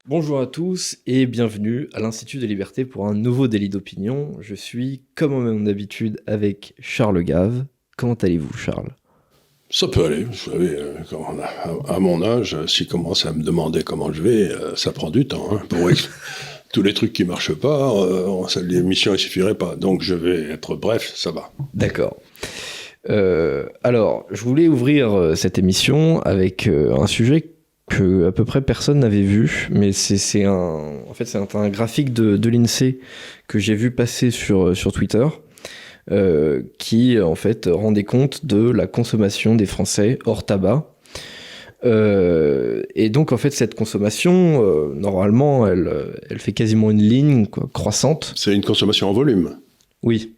Bonjour à tous et bienvenue à l'Institut des Libertés pour un nouveau délit d'opinion. Je suis, comme à mon habitude, avec Charles Gave. Comment allez-vous, Charles? Ça peut aller, vous savez, à mon âge, s'il commence à me demander comment je vais, ça prend du temps. Tous les trucs qui marchent pas, l'émission ne suffirait pas. Donc je vais être bref, ça va. D'accord. Alors, je voulais ouvrir cette émission avec un sujet que à peu près personne n'avait vu, mais c'est un graphique de l'INSEE que j'ai vu passer sur Twitter. Qui en fait rendait compte de la consommation des Français hors tabac. Et donc en fait cette consommation, normalement, elle fait quasiment une ligne croissante. C'est une consommation en volume. Oui.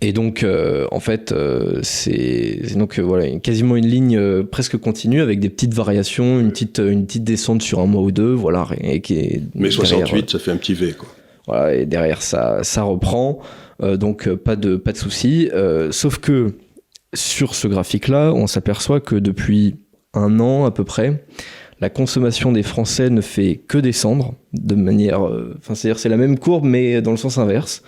Et donc en fait c'est donc voilà quasiment une ligne presque continue avec des petites variations, une petite descente sur un mois ou deux, voilà. Mais 68, ça fait un petit V, quoi. Voilà, et derrière ça reprend. Donc pas de souci. Sauf que sur ce graphique-là, on s'aperçoit que depuis un an à peu près, la consommation des Français ne fait que descendre de manière... c'est-à-dire c'est la même courbe mais dans le sens inverse.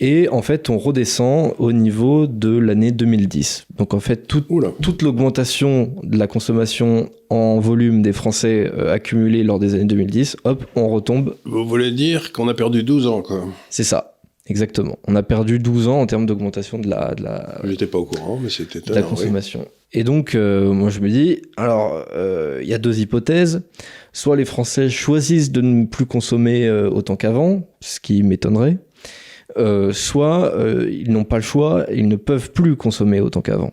Et en fait, on redescend au niveau de l'année 2010. Donc en fait, toute l'augmentation de la consommation en volume des Français accumulée lors des années 2010, hop, on retombe. Vous voulez dire qu'on a perdu 12 ans, quoi? C'est ça. Exactement. On a perdu 12 ans en termes d'augmentation de la J'étais pas au courant, mais c'était de la consommation. Oui. Et donc, moi, je me dis, alors, il y a deux hypothèses. Soit les Français choisissent de ne plus consommer autant qu'avant, ce qui m'étonnerait. Soit ils n'ont pas le choix, ils ne peuvent plus consommer autant qu'avant.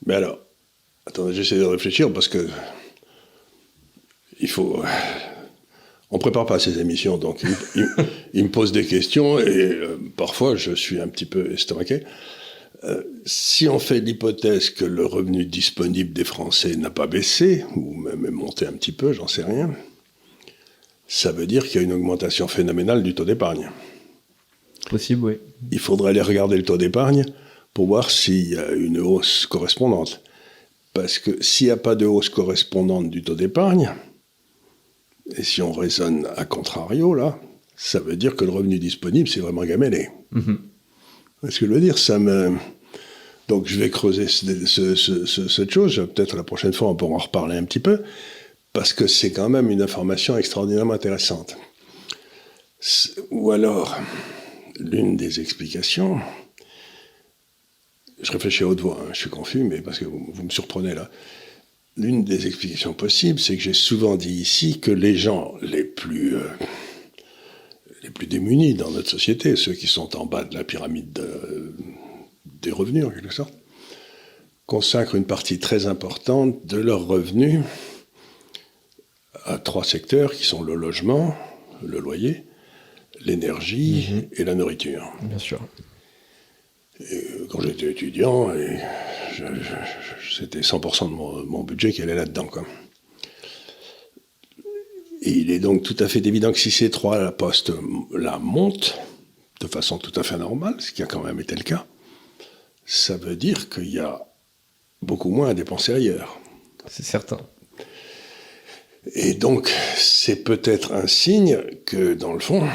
Mais alors, attendez, j'essaie de réfléchir parce que il faut... On prépare pas ces émissions, donc il me pose des questions et parfois je suis un petit peu estomaqué. Si on fait l'hypothèse que le revenu disponible des Français n'a pas baissé, ou même est monté un petit peu, j'en sais rien, ça veut dire qu'il y a une augmentation phénoménale du taux d'épargne. Possible, oui. Il faudrait aller regarder le taux d'épargne pour voir s'il y a une hausse correspondante. Parce que s'il n'y a pas de hausse correspondante du taux d'épargne, et si on raisonne à contrario, là, ça veut dire que le revenu disponible, c'est vraiment gamellé. Mm-hmm. Ce que je veux dire, donc je vais creuser cette chose. Peut-être la prochaine fois, on pourra en reparler un petit peu, parce que c'est quand même une information extraordinairement intéressante. Ou alors, l'une des explications... Je réfléchis à haute voix, je suis confus, mais parce que vous me surprenez là. L'une des explications possibles, c'est que j'ai souvent dit ici que les gens les plus démunis dans notre société, ceux qui sont en bas de la pyramide des revenus en quelque sorte, consacrent une partie très importante de leurs revenus à trois secteurs qui sont le logement, le loyer, l'énergie et la nourriture. Bien sûr. Et quand j'étais étudiant, c'était 100% de mon budget qui allait là-dedans, quoi. Et il est donc tout à fait évident que si ces trois postes-là montent de façon tout à fait normale, ce qui a quand même été le cas, ça veut dire qu'il y a beaucoup moins à dépenser ailleurs. C'est certain. Et donc, c'est peut-être un signe que, dans le fond,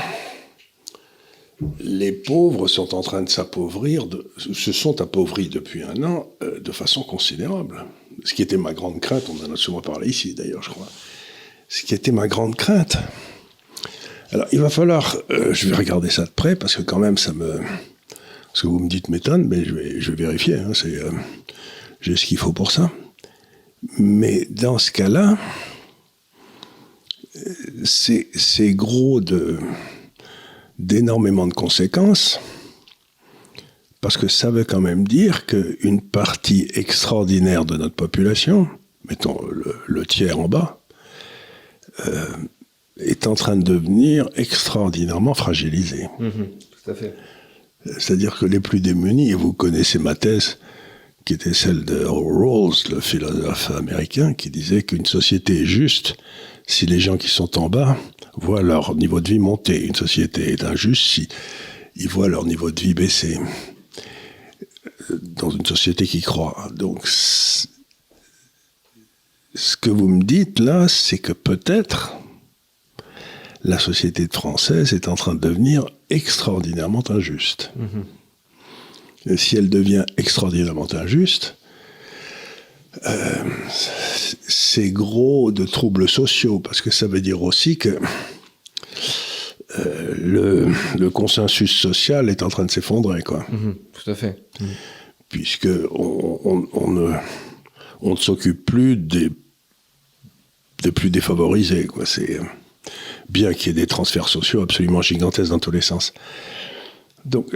les pauvres sont en train de se sont appauvris depuis un an de façon considérable. Ce qui était ma grande crainte, on en a souvent parlé ici d'ailleurs, je crois. Ce qui était ma grande crainte. Alors, il va falloir... je vais regarder ça de près, parce que quand même, ce que vous me dites m'étonne, mais je vais vérifier. Hein, j'ai ce qu'il faut pour ça. Mais dans ce cas-là, c'est gros d'énormément de conséquences, parce que ça veut quand même dire qu'une partie extraordinaire de notre population, mettons le tiers en bas, est en train de devenir extraordinairement fragilisée. Tout à fait. C'est-à-dire que les plus démunis, et vous connaissez ma thèse, qui était celle de Rawls, le philosophe américain, qui disait qu'une société est juste si les gens qui sont en bas voient leur niveau de vie monter. Une société est injuste si ils voient leur niveau de vie baisser. Dans une société qui croît. Donc, ce que vous me dites là, c'est que peut-être la société française est en train de devenir extraordinairement injuste. Et si elle devient extraordinairement injuste, c'est gros de troubles sociaux, parce que ça veut dire aussi que le consensus social est en train de s'effondrer, quoi. Tout à fait. Puisque on ne s'occupe plus des plus défavorisés, quoi. C'est bien qu'il y ait des transferts sociaux absolument gigantesques dans tous les sens. Donc,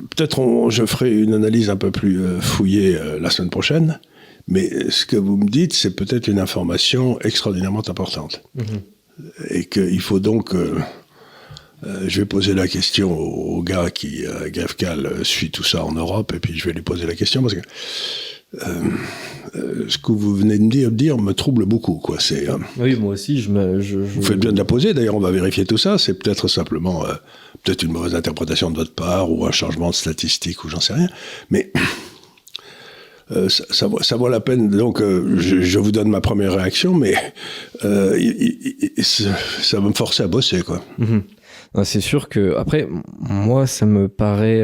peut-être je ferai une analyse un peu plus fouillée la semaine prochaine, mais ce que vous me dites, c'est peut-être une information extraordinairement importante. Et qu'il faut donc... je vais poser la question au gars qui, GAFCAL, suit tout ça en Europe, et puis je vais lui poser la question, parce que ce que vous venez de dire me trouble beaucoup, quoi. Oui, moi aussi, vous faites bien de la poser, d'ailleurs on va vérifier tout ça, c'est peut-être simplement peut-être une mauvaise interprétation de votre part, ou un changement de statistique, ou j'en sais rien, mais ça vaut la peine, donc je vous donne ma première réaction, mais ça va me forcer à bosser, quoi. C'est sûr que, après, moi, ça me paraît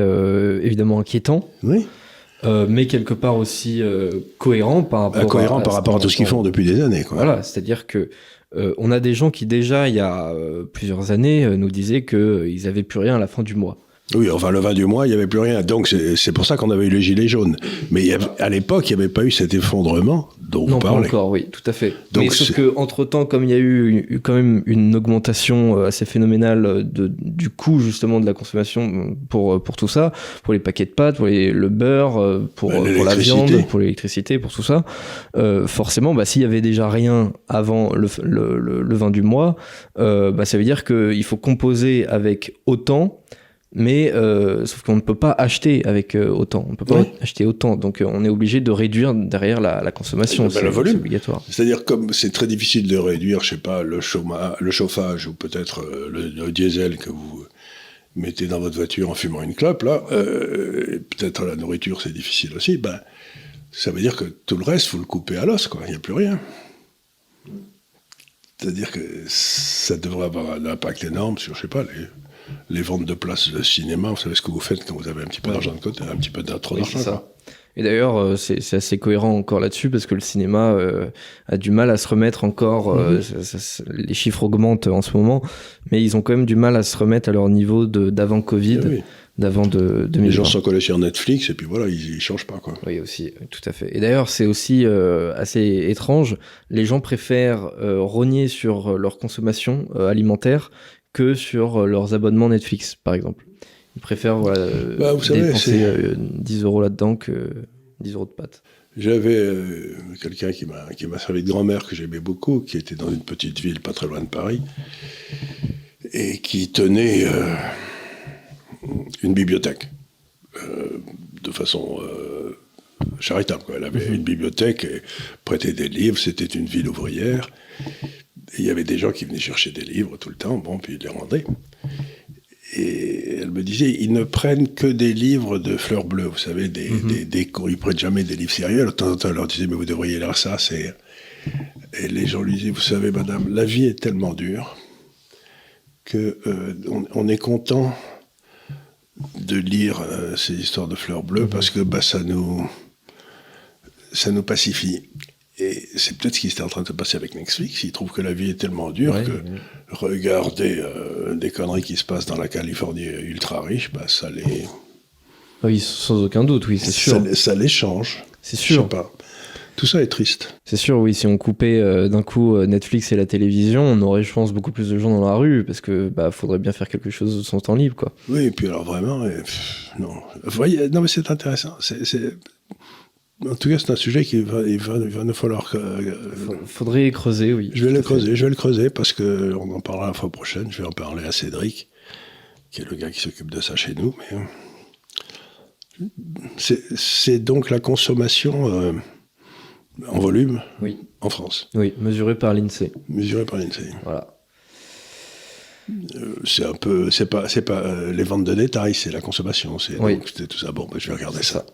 évidemment inquiétant. Oui. Mais quelque part aussi cohérent par rapport à tout ce qu'ils font depuis des années, quoi. Voilà, c'est-à-dire que on a des gens qui déjà, il y a plusieurs années, nous disaient qu'ils n'avaient plus rien à la fin du mois. Oui, enfin, le 20 du mois, il n'y avait plus rien. Donc, c'est pour ça qu'on avait eu les gilets jaunes. Mais à l'époque, il n'y avait pas eu cet effondrement dont vous parlez. Non, pas encore, oui, tout à fait. Donc, mais sauf qu'entre-temps, comme il y a eu quand même une augmentation assez phénoménale du coût, justement, de la consommation pour tout ça, pour les paquets de pâtes, pour le beurre, pour la viande, pour l'électricité, pour tout ça, forcément, s'il y avait déjà rien avant le 20 du mois, ça veut dire qu'il faut composer avec autant. Mais sauf qu'on ne peut pas acheter avec autant. On ne peut pas acheter autant. Donc on est obligé de réduire derrière la consommation. C'est obligatoire. C'est-à-dire, comme c'est très difficile de réduire, je sais pas, le chauffage ou peut-être le diesel que vous mettez dans votre voiture en fumant une clope, là, peut-être la nourriture c'est difficile aussi, ça veut dire que tout le reste, vous le coupez à l'os, quoi. Il n'y a plus rien. C'est-à-dire que ça devrait avoir un impact énorme sur, je sais pas, les ventes de places de cinéma. Vous savez ce que vous faites quand vous avez un petit peu d'argent de côté, un petit peu trop d'argent. C'est ça. Et d'ailleurs, c'est assez cohérent encore là-dessus, parce que le cinéma a du mal à se remettre encore. Les chiffres augmentent en ce moment, mais ils ont quand même du mal à se remettre à leur niveau d'avant Covid, d'avant 2020. Les gens sont collés sur Netflix, et puis voilà, ils changent pas, quoi. Oui, aussi, tout à fait. Et d'ailleurs, c'est aussi assez étrange. Les gens préfèrent rogner sur leur consommation alimentaire que sur leurs abonnements Netflix, par exemple. Ils préfèrent dépenser 10 € là-dedans que 10 € de pâtes. J'avais quelqu'un qui m'a servi de grand-mère, que j'aimais beaucoup, qui était dans une petite ville pas très loin de Paris, et qui tenait une bibliothèque de façon charitable, quoi. Elle avait une bibliothèque et prêtait des livres. C'était une ville ouvrière. Et il y avait des gens qui venaient chercher des livres tout le temps, puis ils les rendaient. Et elle me disait, ils ne prennent que des livres de fleurs bleues, vous savez, ils prennent jamais des livres sérieux. Alors, de temps en temps, elle leur disait, mais vous devriez lire ça, Et les gens lui disaient, vous savez, madame, la vie est tellement dure que on est content de lire ces histoires de fleurs bleues parce que ça nous pacifie. Et c'est peut-être ce qui était en train de se passer avec Netflix. Ils trouvent que la vie est tellement dure que regarder des conneries qui se passent dans la Californie ultra riche, ça les... Oui, sans aucun doute, oui, c'est sûr. Ça les change. C'est sûr. Je sais pas. Tout ça est triste. C'est sûr, oui. Si on coupait d'un coup Netflix et la télévision, on aurait, je pense, beaucoup plus de gens dans la rue, parce que faudrait bien faire quelque chose de son temps libre, quoi. Oui, et puis alors vraiment, non. Vous voyez, non, mais c'est intéressant. En tout cas, c'est un sujet qu'il va nous falloir... Faudrait creuser, oui. Je vais le creuser parce qu'on en parlera la fois prochaine. Je vais en parler à Cédric, qui est le gars qui s'occupe de ça chez nous. Mais c'est donc la consommation en volume en France. Oui, mesurée par l'INSEE. Voilà. C'est pas les ventes de détail, c'est la consommation. C'est tout ça. Bon, je vais regarder ça.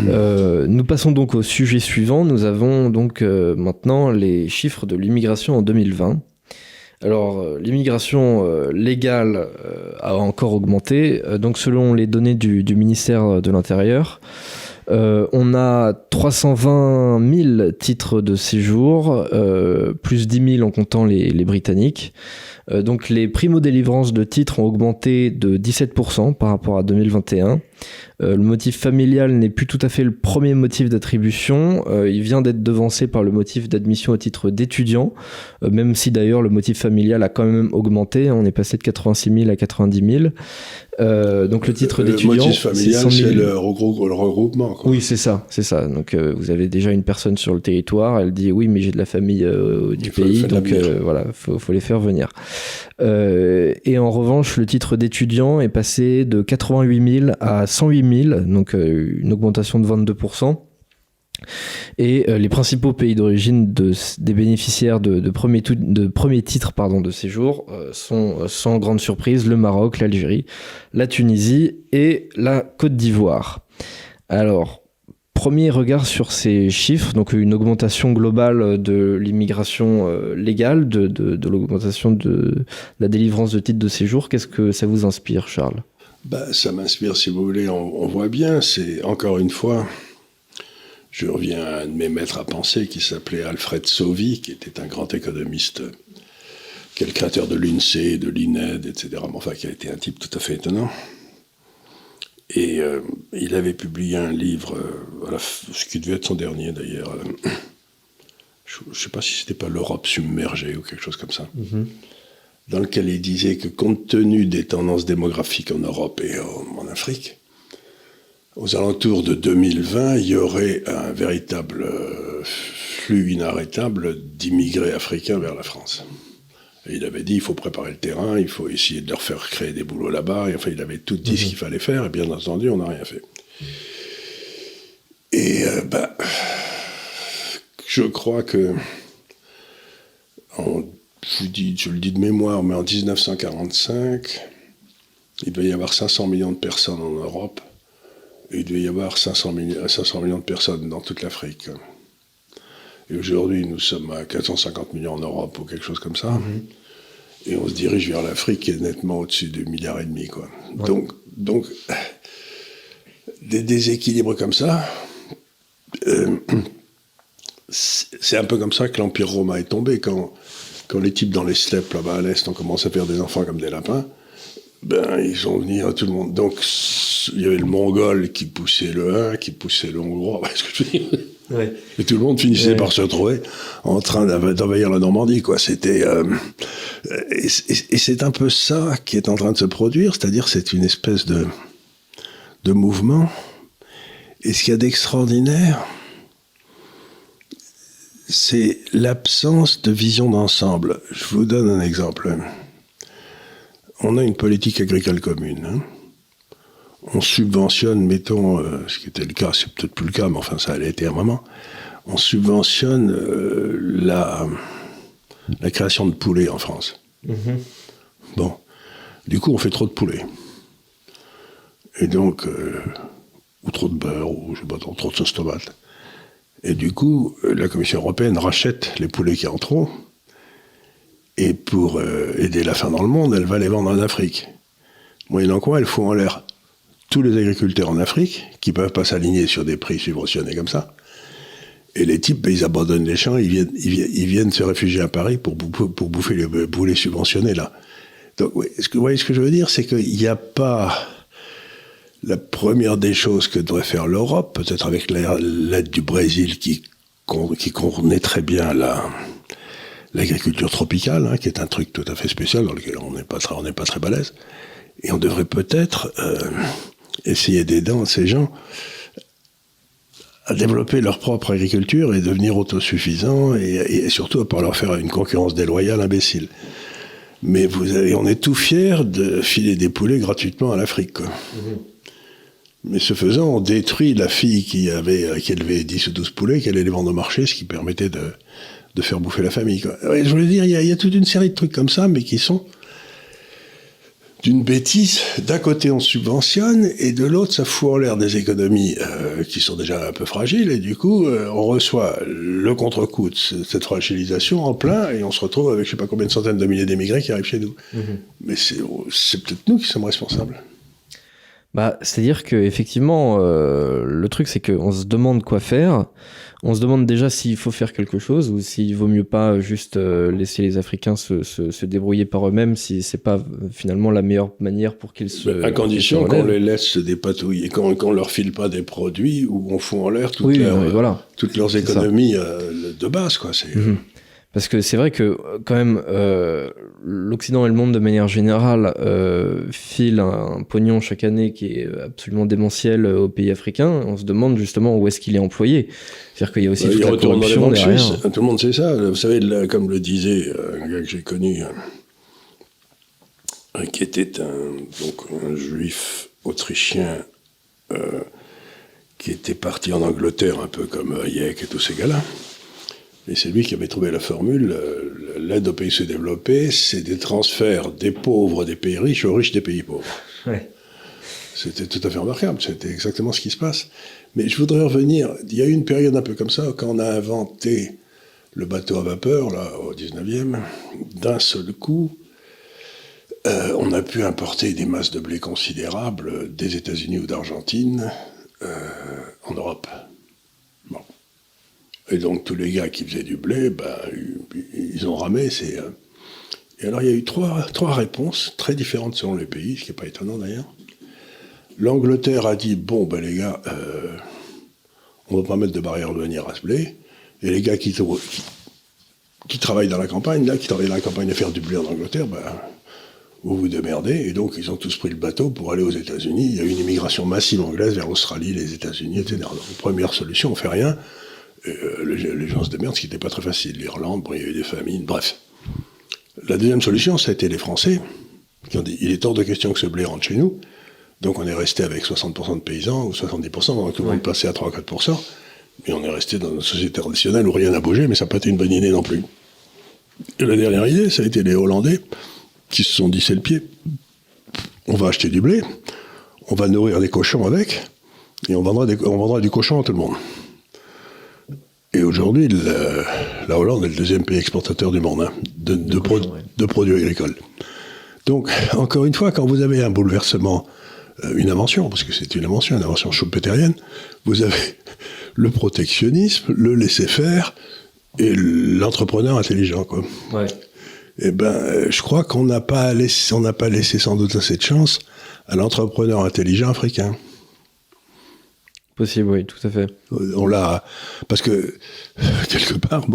Nous passons donc au sujet suivant. Nous avons donc maintenant les chiffres de l'immigration en 2020. Alors, l'immigration légale a encore augmenté. Donc, selon les données du ministère de l'Intérieur, on a 320 000 titres de séjour, plus 10 000 en comptant les Britanniques. Donc, les primo-délivrances de titres ont augmenté de 17% par rapport à 2021. Le motif familial n'est plus tout à fait le premier motif d'attribution. Il vient d'être devancé par le motif d'admission au titre d'étudiant, même si d'ailleurs le motif familial a quand même augmenté. On est passé de 86 000 à 90 000. Donc le titre d'étudiant, le motif familial, c'est le regroupement, quoi. Oui, c'est ça. Donc vous avez déjà une personne sur le territoire, elle dit oui, mais j'ai de la famille du pays, donc voilà, faut les faire venir. Et en revanche, le titre d'étudiant est passé de 88 000 à 108 000, donc une augmentation de 22%. Et les principaux pays d'origine des bénéficiaires de premier titre de séjour sont sans grande surprise le Maroc, l'Algérie, la Tunisie et la Côte d'Ivoire. Alors, premier regard sur ces chiffres, donc une augmentation globale de l'immigration légale, de l'augmentation de la délivrance de titres de séjour. Qu'est-ce que ça vous inspire, Charles ? Ça m'inspire, si vous voulez, on voit bien, c'est encore une fois... Je reviens à un de mes maîtres à penser qui s'appelait Alfred Sauvy, qui était un grand économiste, qui est le créateur de l'INSEE, de l'INED, etc. Mais enfin, qui a été un type tout à fait étonnant. Et il avait publié un livre, ce qui devait être son dernier d'ailleurs. Je ne sais pas si c'était pas l'Europe submergée ou quelque chose comme ça. Dans lequel il disait que compte tenu des tendances démographiques en Europe et en Afrique, aux alentours de 2020, il y aurait un véritable flux inarrêtable d'immigrés africains vers la France. Et il avait dit, il faut préparer le terrain, il faut essayer de leur faire créer des boulots là-bas. Et enfin, il avait tout dit ce qu'il fallait faire, et bien entendu, on n'a rien fait. Et je crois que, je le dis de mémoire, mais en 1945, il devait y avoir 500 millions de personnes en Europe. Il devait y avoir 500 millions de personnes dans toute l'Afrique. Et aujourd'hui, nous sommes à 450 millions en Europe ou quelque chose comme ça. Et on se dirige vers l'Afrique qui est nettement au-dessus de 1,5 milliard, quoi. Ouais. Donc, des déséquilibres comme ça, c'est un peu comme ça que l'Empire romain est tombé. Quand les types dans les steppes, là-bas à l'Est, ont commencé à faire des enfants comme des lapins, ils ont venu à tout le monde. Donc, il y avait le Mongol qui poussait le Hun, qui poussait le Hongrois, ce que je veux dire. Ouais. Et tout le monde finissait par se retrouver en train d'envahir la Normandie, quoi. C'était, et c'est un peu ça qui est en train de se produire, c'est-à-dire c'est une espèce de mouvement. Et ce qu'il y a d'extraordinaire, c'est l'absence de vision d'ensemble. Je vous donne un exemple. On a une politique agricole commune. On subventionne, mettons, ce qui était le cas, c'est peut-être plus le cas, mais enfin ça allait été un moment, on subventionne la création de poulets en France. Bon, du coup on fait trop de poulets. Et donc, ou trop de beurre, ou je sais pas, trop de sauce tomate. Et du coup, la Commission européenne rachète les poulets qui en ont trop, et pour aider la faim dans le monde, elle va les vendre en Afrique. Moyennant quoi, elle fout en l'air tous les agriculteurs en Afrique qui ne peuvent pas s'aligner sur des prix subventionnés comme ça. Et les types, ils abandonnent les champs, ils viennent se réfugier à Paris pour bouffer les poulets subventionnés là. Donc, vous voyez ce que je veux dire, c'est qu'il n'y a pas... La première des choses que devrait faire l'Europe, peut-être avec l'aide du Brésil qui connaît très bien l'agriculture tropicale, qui est un truc tout à fait spécial dans lequel on n'est pas très balèze. Et on devrait peut-être essayer d'aider ces gens à développer leur propre agriculture et devenir autosuffisants et surtout à pas leur faire une concurrence déloyale imbécile. Mais on est tout fiers de filer des poulets gratuitement à l'Afrique, quoi. Mais ce faisant, on détruit la fille qui élevait 10 ou 12 poulets, qui allait les vendre au marché, ce qui permettait de faire bouffer la famille, quoi. Je voulais dire, il y a toute une série de trucs comme ça, mais qui sont d'une bêtise. D'un côté, on subventionne, et de l'autre, ça fout en l'air des économies qui sont déjà un peu fragiles, et du coup, on reçoit le contre-coup de cette fragilisation en plein, et on se retrouve avec je sais pas combien de centaines de milliers d'émigrés qui arrivent chez nous. Mais c'est peut-être nous qui sommes responsables. Bah, c'est-à-dire que effectivement, le truc c'est qu'on se demande quoi faire. On se demande déjà s'il faut faire quelque chose ou s'il vaut mieux pas juste laisser les Africains se débrouiller par eux-mêmes, si c'est pas finalement la meilleure manière pour qu'ils se... À condition qu'on les laisse se dépatouiller, qu'on leur file pas des produits où on fout en l'air toutes leurs économies de base, quoi. Parce que c'est vrai que quand même l'Occident et le monde de manière générale filent un pognon chaque année qui est absolument démentiel aux pays africains. On se demande justement où est-ce qu'il est employé. C'est-à-dire qu'il y a aussi toute la corruption derrière. Tout le monde sait ça. Vous savez, comme le disait un gars que j'ai connu, qui était un juif autrichien qui était parti en Angleterre, un peu comme Hayek et tous ces gars-là. Et c'est lui qui avait trouvé la formule, l'aide aux pays sous-développés, c'est des transferts des pauvres des pays riches aux riches des pays pauvres. Ouais. C'était tout à fait remarquable, c'était exactement ce qui se passe. Mais je voudrais revenir, il y a eu une période un peu comme ça, quand on a inventé le bateau à vapeur, là, au 19e, d'un seul coup, on a pu importer des masses de blé considérables des États-Unis ou d'Argentine en Europe. Bon. Et donc, tous les gars qui faisaient du blé, ils ont ramé. Et alors, il y a eu trois réponses très différentes selon les pays, ce qui n'est pas étonnant d'ailleurs. L'Angleterre a dit, bon, les gars, on ne va pas mettre de barrière douanière à ce blé. Et les gars qui travaillent dans la campagne, qui travaillent dans la campagne à faire du blé en Angleterre, vous vous démerdez. Et donc, ils ont tous pris le bateau pour aller aux États-Unis. Il y a eu une immigration massive anglaise vers l'Australie, les États-Unis, etc. Donc, première solution, on ne fait rien. Les gens se démerdent, ce qui n'était pas très facile. L'Irlande, il y a eu des famines, bref. La deuxième solution, ça a été les Français, qui ont dit, il est hors de question que ce blé rentre chez nous. Donc on est resté avec 60% de paysans, ou 70%, donc tout le monde passait à 3 ou 4%. Et on est resté dans une société traditionnelle où rien n'a bougé, mais ça n'a pas été une bonne idée non plus. Et la dernière idée, ça a été les Hollandais, qui se sont dit, c'est le pied. On va acheter du blé, on va nourrir des cochons avec, et on vendra du cochon à tout le monde. Et aujourd'hui, la Hollande est le deuxième pays exportateur du monde, de produits agricoles. Donc, encore une fois, quand vous avez un bouleversement, une invention, parce que c'est une invention schumpeterienne, vous avez le protectionnisme, le laisser-faire et l'entrepreneur intelligent, quoi. Ouais. Et je crois qu'on n'a pas laissé sans doute assez de chance à l'entrepreneur intelligent africain. Possible, oui, tout à fait. On l'a... Parce que, quelque part,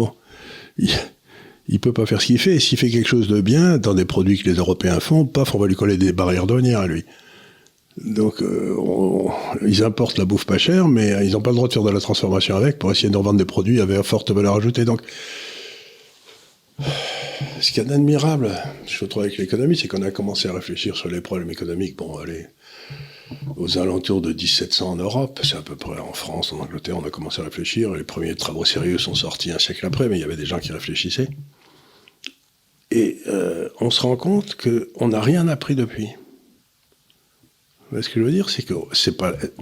il peut pas faire ce qu'il fait. Et s'il fait quelque chose de bien, dans des produits que les Européens font, paf, on va lui coller des barrières douanières à lui. Donc, ils importent la bouffe pas chère, mais ils n'ont pas le droit de faire de la transformation avec pour essayer de revendre des produits avec forte valeur ajoutée. Donc, ce qu'il y a d'admirable, je trouve, avec l'économie, c'est qu'on a commencé à réfléchir sur les problèmes économiques. Aux alentours de 1700 en Europe, c'est à peu près en France, en Angleterre, on a commencé à réfléchir. Les premiers travaux sérieux sont sortis un siècle après, mais il y avait des gens qui réfléchissaient. Et on se rend compte qu'on n'a rien appris depuis. Ce que je veux dire, c'est que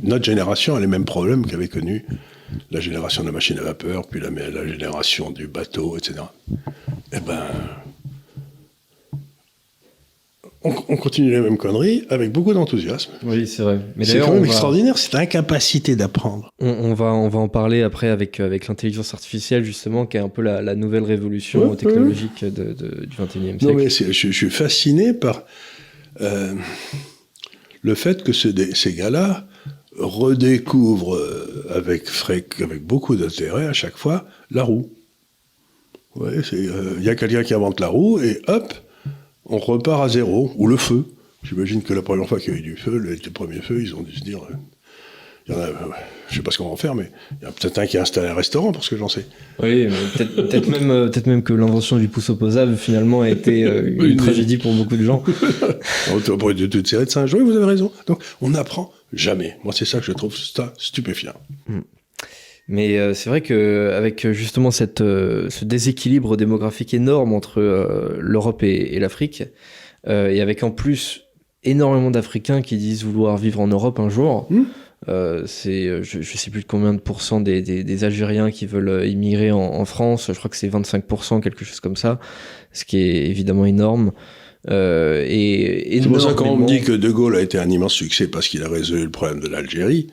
notre génération a les mêmes problèmes qu'avait connu la génération de la machine à vapeur, puis la génération du bateau, etc. On continue les mêmes conneries avec beaucoup d'enthousiasme. Oui, c'est vrai. Mais c'est quand même extraordinaire, cette incapacité d'apprendre. On va en parler après avec l'intelligence artificielle, justement, qui est un peu la nouvelle révolution technologique du XXIe siècle. Non, mais je suis fasciné par le fait que ces gars-là redécouvrent avec beaucoup d'intérêt à chaque fois la roue. Il y a quelqu'un qui invente la roue et hop, on repart à zéro, ou le feu. J'imagine que la première fois qu'il y a eu du feu, les premiers feux, ils ont dû se dire... je ne sais pas ce qu'on va en faire, mais il y a peut-être un qui a installé un restaurant, pour ce que j'en sais. Oui, mais peut-être même que l'invention du pouce opposable, finalement, a été une tragédie pour beaucoup de gens. Pour toute une série de singes, oui, vous avez raison. Donc, on n'apprend jamais. Moi, c'est ça que je trouve stupéfiant. Mais c'est vrai qu'avec justement ce déséquilibre démographique énorme entre l'Europe et l'Afrique, et avec en plus énormément d'Africains qui disent vouloir vivre en Europe un jour. Je sais plus de combien de pourcents des Algériens qui veulent immigrer en France. Je crois que c'est 25%, quelque chose comme ça, ce qui est évidemment énorme. C'est pour ça quand on me dit que De Gaulle a été un immense succès parce qu'il a résolu le problème de l'Algérie,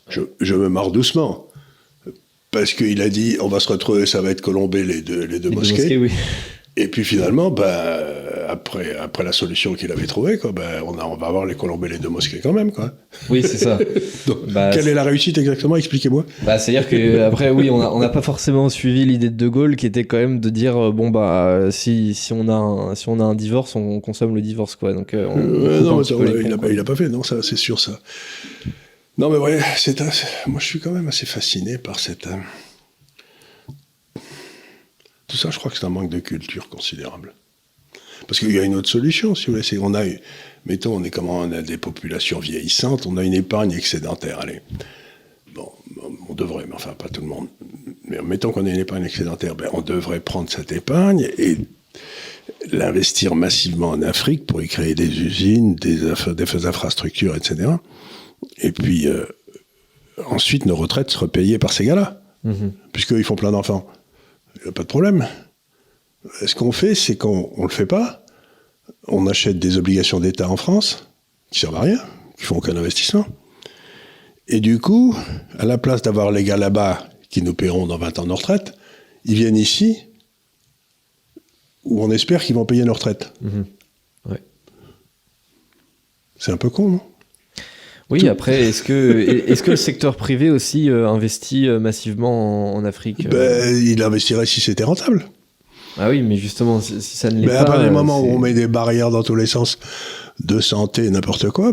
je me marre doucement. Parce qu'il a dit, on va se retrouver, ça va être colombé les deux mosquées. Oui. Et puis finalement, après la solution qu'il avait trouvée, on va avoir les colombés les deux mosquées quand même, quoi. Oui, c'est ça. Donc, quelle est la réussite exactement? Expliquez-moi. C'est-à-dire que après, oui, on n'a pas forcément suivi l'idée de De Gaulle, qui était quand même de dire si on a un divorce, on consomme le divorce, quoi. Donc non, il a pas fait, non, ça, c'est sûr, ça. Non, mais ouais, moi je suis quand même assez fasciné par cette. Tout ça, je crois que c'est un manque de culture considérable. Parce qu'il y a une autre solution, si vous voulez. On a des populations vieillissantes, on a une épargne excédentaire. Allez. Bon, on devrait, mais enfin, pas tout le monde. Mais mettons qu'on a une épargne excédentaire, on devrait prendre cette épargne et l'investir massivement en Afrique pour y créer des usines, des infrastructures, etc. Et puis, ensuite, nos retraites seraient payées par ces gars-là, puisqu'ils font plein d'enfants. Il n'y a pas de problème. Ce qu'on fait, c'est qu'on ne le fait pas. On achète des obligations d'État en France, qui servent à rien, qui font aucun investissement. Et du coup, à la place d'avoir les gars là-bas qui nous paieront dans 20 ans nos retraites, ils viennent ici, où on espère qu'ils vont payer nos retraites. Ouais. C'est un peu con, non? Oui, après, est-ce que le secteur privé aussi investit massivement en Afrique Il investirait si c'était rentable. Ah oui, mais justement, si ça ne l'est pas... à partir du moment où on met des barrières dans tous les sens de santé, n'importe quoi,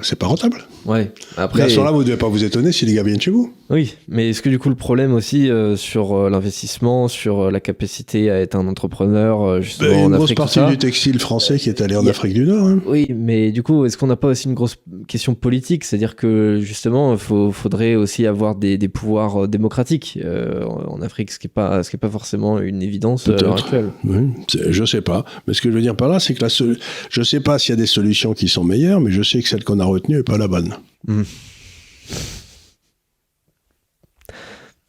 c'est pas rentable. Ouais. Après, à ce moment-là, vous ne devez pas vous étonner si les gars viennent chez vous. Oui, mais est-ce que du coup le problème aussi sur l'investissement, sur la capacité à être un entrepreneur justement en Afrique, une grosse partie du textile français qui est allé en Afrique du Nord. Hein. Oui, mais du coup, est-ce qu'on n'a pas aussi une grosse question politique? C'est-à-dire que justement, faudrait aussi avoir des pouvoirs démocratiques en Afrique, ce qui est pas forcément une évidence à l'heure actuelle. Oui, je sais pas. Mais ce que je veux dire par là, c'est que je sais pas s'il y a des solutions qui sont meilleures, mais je sais que celle qu'on a retenue est pas la bonne.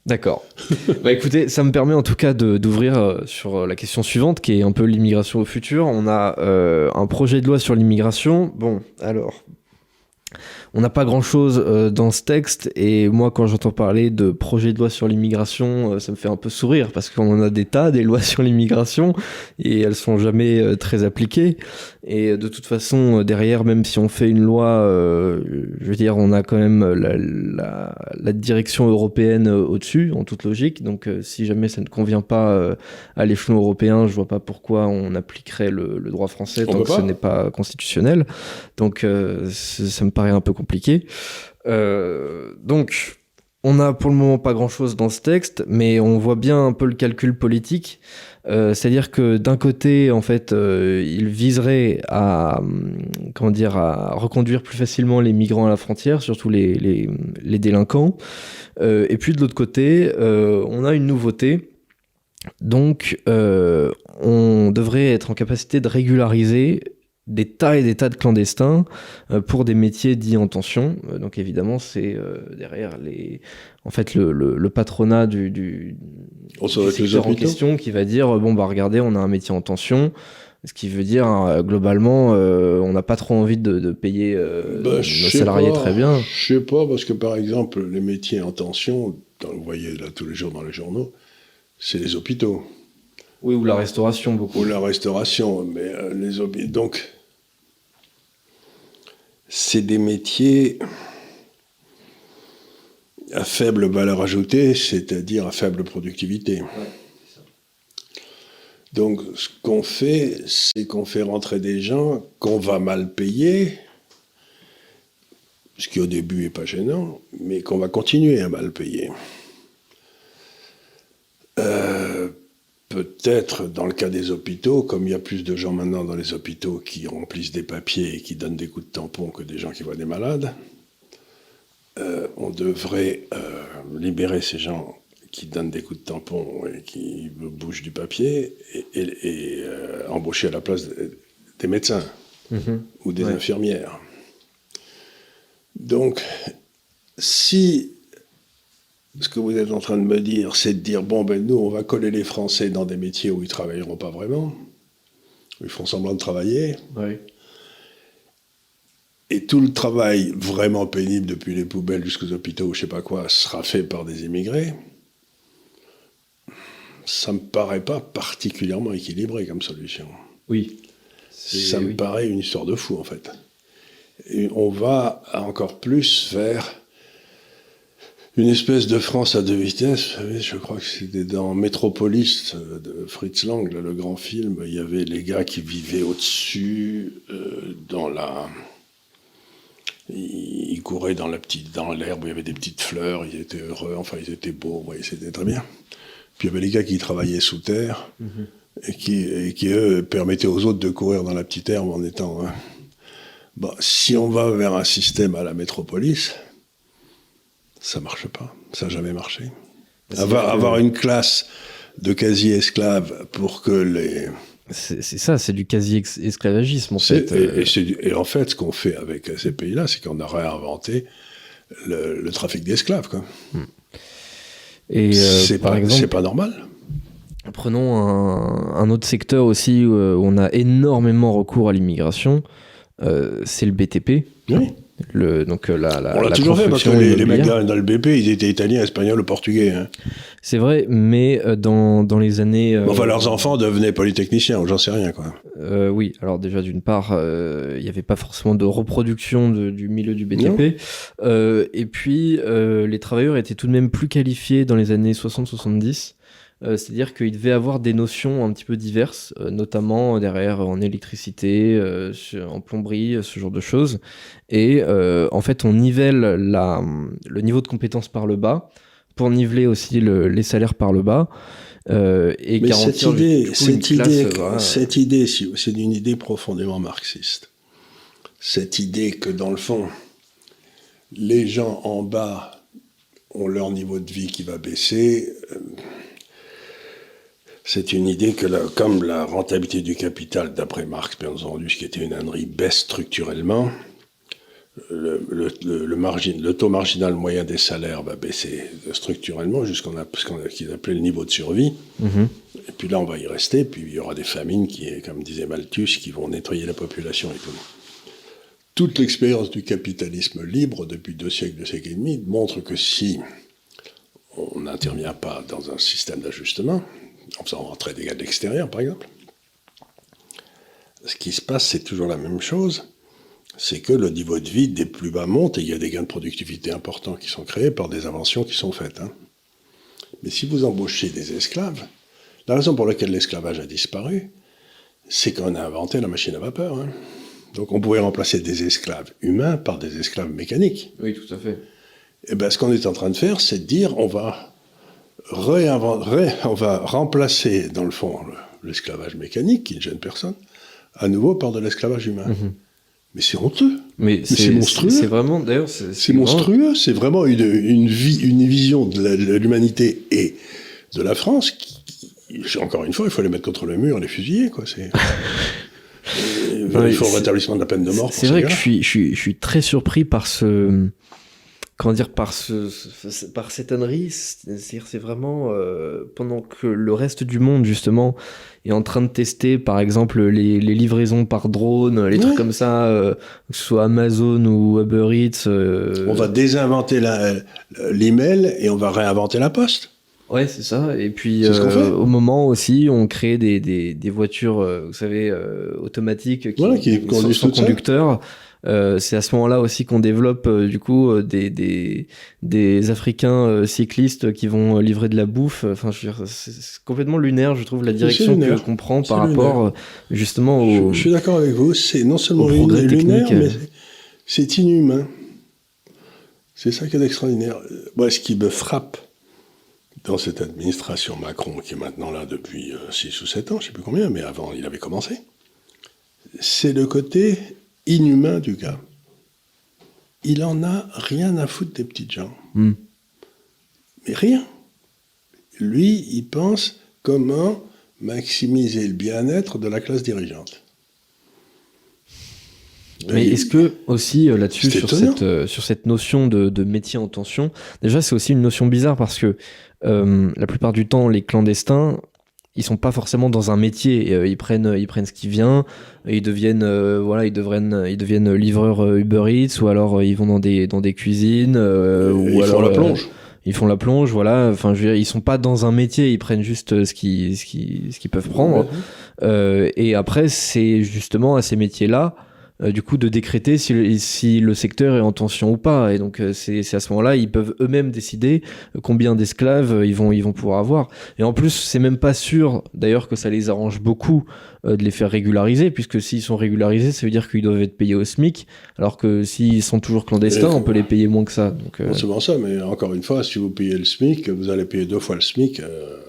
D'accord. Écoutez, ça me permet en tout cas d'ouvrir sur la question suivante, qui est un peu l'immigration au futur. On a un projet de loi sur l'immigration. Bon, alors, on n'a pas grand-chose dans ce texte, et moi, quand j'entends parler de projet de loi sur l'immigration, ça me fait un peu sourire, parce qu'on en a des lois sur l'immigration, et elles sont jamais très appliquées. Et de toute façon, derrière, même si on fait une loi, je veux dire, on a quand même la direction européenne au-dessus, en toute logique. Donc, si jamais ça ne convient pas à l'échelon européen, je vois pas pourquoi on appliquerait le droit français tant que ce n'est pas constitutionnel. Donc, ça me paraît un peu compliqué. Donc, on a pour le moment pas grand-chose dans ce texte, mais on voit bien un peu le calcul politique. C'est-à-dire que d'un côté, en fait, il viserait à reconduire plus facilement les migrants à la frontière, surtout les délinquants. Et puis de l'autre côté, on a une nouveauté. Donc, on devrait être en capacité de régulariser des tas et des tas de clandestins pour des métiers dits en tension. Donc évidemment, c'est derrière le patronat du secteur en question qui va dire regardez, on a un métier en tension. Ce qui veut dire, globalement, on n'a pas trop envie de payer nos salariés très bien. Je sais pas, parce que par exemple, les métiers en tension, vous voyez là tous les jours dans les journaux, c'est les hôpitaux. Oui, ou la restauration, beaucoup. Ou la restauration, mais les hôpitaux. Donc, c'est des métiers à faible valeur ajoutée, c'est-à-dire à faible productivité. Ouais, c'est ça. Donc, ce qu'on fait, c'est qu'on fait rentrer des gens qu'on va mal payer, ce qui au début n'est pas gênant, mais qu'on va continuer à mal payer. Peut-être dans le cas des hôpitaux, comme il y a plus de gens maintenant dans les hôpitaux qui remplissent des papiers et qui donnent des coups de tampon que des gens qui voient des malades, on devrait libérer ces gens qui donnent des coups de tampon et qui bougent du papier et embaucher à la place des médecins. ou des infirmières. Donc, si ce que vous êtes en train de me dire, c'est de dire, nous, on va coller les Français dans des métiers où ils ne travailleront pas vraiment, où ils font semblant de travailler, et tout le travail vraiment pénible, depuis les poubelles jusqu'aux hôpitaux, ou je ne sais pas quoi, sera fait par des immigrés, ça ne me paraît pas particulièrement équilibré comme solution. Oui. Ça me paraît une histoire de fou, en fait. Et on va encore plus vers une espèce de France à deux vitesses. Vous savez, je crois que c'était dans Métropolis de Fritz Lang, là, le grand film. Il y avait les gars qui vivaient au-dessus, ils couraient dans l'herbe où il y avait des petites fleurs. Ils étaient heureux. Enfin, ils étaient beaux. Vous voyez, c'était très bien. Puis il y avait les gars qui travaillaient sous terre et qui eux permettaient aux autres de courir dans la petite herbe en étant. Si on va vers un système à la Métropolis. Ça marche pas, ça n'a jamais marché. Avoir une classe de quasi-esclaves pour que les... C'est ça, c'est du quasi-esclavagisme en fait. Et en fait, ce qu'on fait avec ces pays-là, c'est qu'on a réinventé le trafic d'esclaves, quoi. Et c'est pas normal. Prenons un autre secteur aussi où on a énormément recours à l'immigration, c'est le BTP. Oui. On l'a toujours fait parce que les mecs dans le BP, ils étaient italiens, espagnols ou portugais. Hein. C'est vrai, mais dans les années... leurs enfants devenaient polytechniciens, ou j'en sais rien, quoi. Oui, alors déjà d'une part, il n'y avait pas forcément de reproduction du milieu du BTP. Et puis, les travailleurs étaient tout de même plus qualifiés dans les années 60-70. C'est-à-dire qu'ils devaient avoir des notions un petit peu diverses, notamment derrière en électricité, en plomberie, ce genre de choses. Et en fait, on nivelle le niveau de compétence par le bas pour niveler aussi les salaires par le bas. Et mais garantir cette idée, c'est une idée profondément marxiste. Cette idée que dans le fond, les gens en bas ont leur niveau de vie qui va baisser. C'est une idée que, comme la rentabilité du capital, d'après Marx, bien entendu, ce qui était une ânerie, baisse structurellement, le taux marginal moyen des salaires va baisser structurellement jusqu'à ce qu'ils appelaient le niveau de survie. Et puis là, on va y rester, puis il y aura des famines qui, comme disait Malthus, qui vont nettoyer la population et tout. Toute l'expérience du capitalisme libre depuis 2 siècles et demi montre que si on n'intervient pas dans un système d'ajustement, en faisant rentrer des gars de l'extérieur, par exemple, ce qui se passe, c'est toujours la même chose, c'est que le niveau de vie des plus bas monte et il y a des gains de productivité importants qui sont créés par des inventions qui sont faites. Hein. Mais si vous embauchez des esclaves, la raison pour laquelle l'esclavage a disparu, c'est qu'on a inventé la machine à vapeur. Hein. Donc on pouvait remplacer des esclaves humains par des esclaves mécaniques. Oui, tout à fait. Et bien ce qu'on est en train de faire, c'est de dire on va remplacer, dans le fond, l'esclavage mécanique, qui ne gêne personne, à nouveau par de l'esclavage humain. Mais c'est honteux. Mais c'est monstrueux. C'est vraiment, d'ailleurs... C'est monstrueux. C'est vraiment une vision de l'humanité et de la France qui, encore une fois, il faut les mettre contre le mur et les fusiller, quoi. Il faut le rétablissement de la peine de mort. C'est vrai que je suis très surpris par par cette ânerie. C'est vraiment pendant que le reste du monde justement est en train de tester par exemple les livraisons par drone, les trucs comme ça, que ce soit Amazon ou Uber Eats. On va désinventer l'email et on va réinventer la poste. Ouais, c'est ça. Et puis au moment aussi, on crée des voitures, vous savez, automatiques qui conduisent sans conducteur. C'est à ce moment-là aussi qu'on développe du coup des Africains cyclistes qui vont livrer de la bouffe. Enfin, je veux dire, c'est complètement lunaire, je trouve, la direction qu'on prend par rapport justement au. Je suis d'accord avec vous. C'est non seulement lunaire, mais c'est inhumain. C'est ça qui est extraordinaire. Moi, ce qui me frappe dans cette administration Macron, qui est maintenant là depuis 6 ou 7 ans, je ne sais plus combien, mais avant il avait commencé, c'est le côté inhumain du gars. Il en a rien à foutre des petites gens. Mais rien. Lui, il pense comment maximiser le bien-être de la classe dirigeante. Mais est-ce que aussi là-dessus, c'est sur cette notion de métier en tension, déjà c'est aussi une notion bizarre parce que la plupart du temps, les clandestins, ils sont pas forcément dans un métier. Ils prennent ce qui vient, et ils deviennent livreurs Uber Eats, ou alors ils vont dans des cuisines, ou ils alors font la plonge. ils font la plonge, voilà. Enfin, je veux dire, ils sont pas dans un métier, ils prennent juste ce qu'ils peuvent prendre. Et après, c'est justement à ces métiers-là, du coup, de décréter si le secteur est en tension ou pas. Et donc, c'est à ce moment-là, ils peuvent eux-mêmes décider combien d'esclaves ils vont pouvoir avoir. Et en plus, c'est même pas sûr, d'ailleurs, que ça les arrange beaucoup de les faire régulariser, puisque s'ils sont régularisés, ça veut dire qu'ils doivent être payés au SMIC, alors que s'ils sont toujours clandestins, on peut les payer moins que ça. Donc, non seulement ça, mais encore une fois, si vous payez le SMIC, vous allez payer 2 fois le SMIC.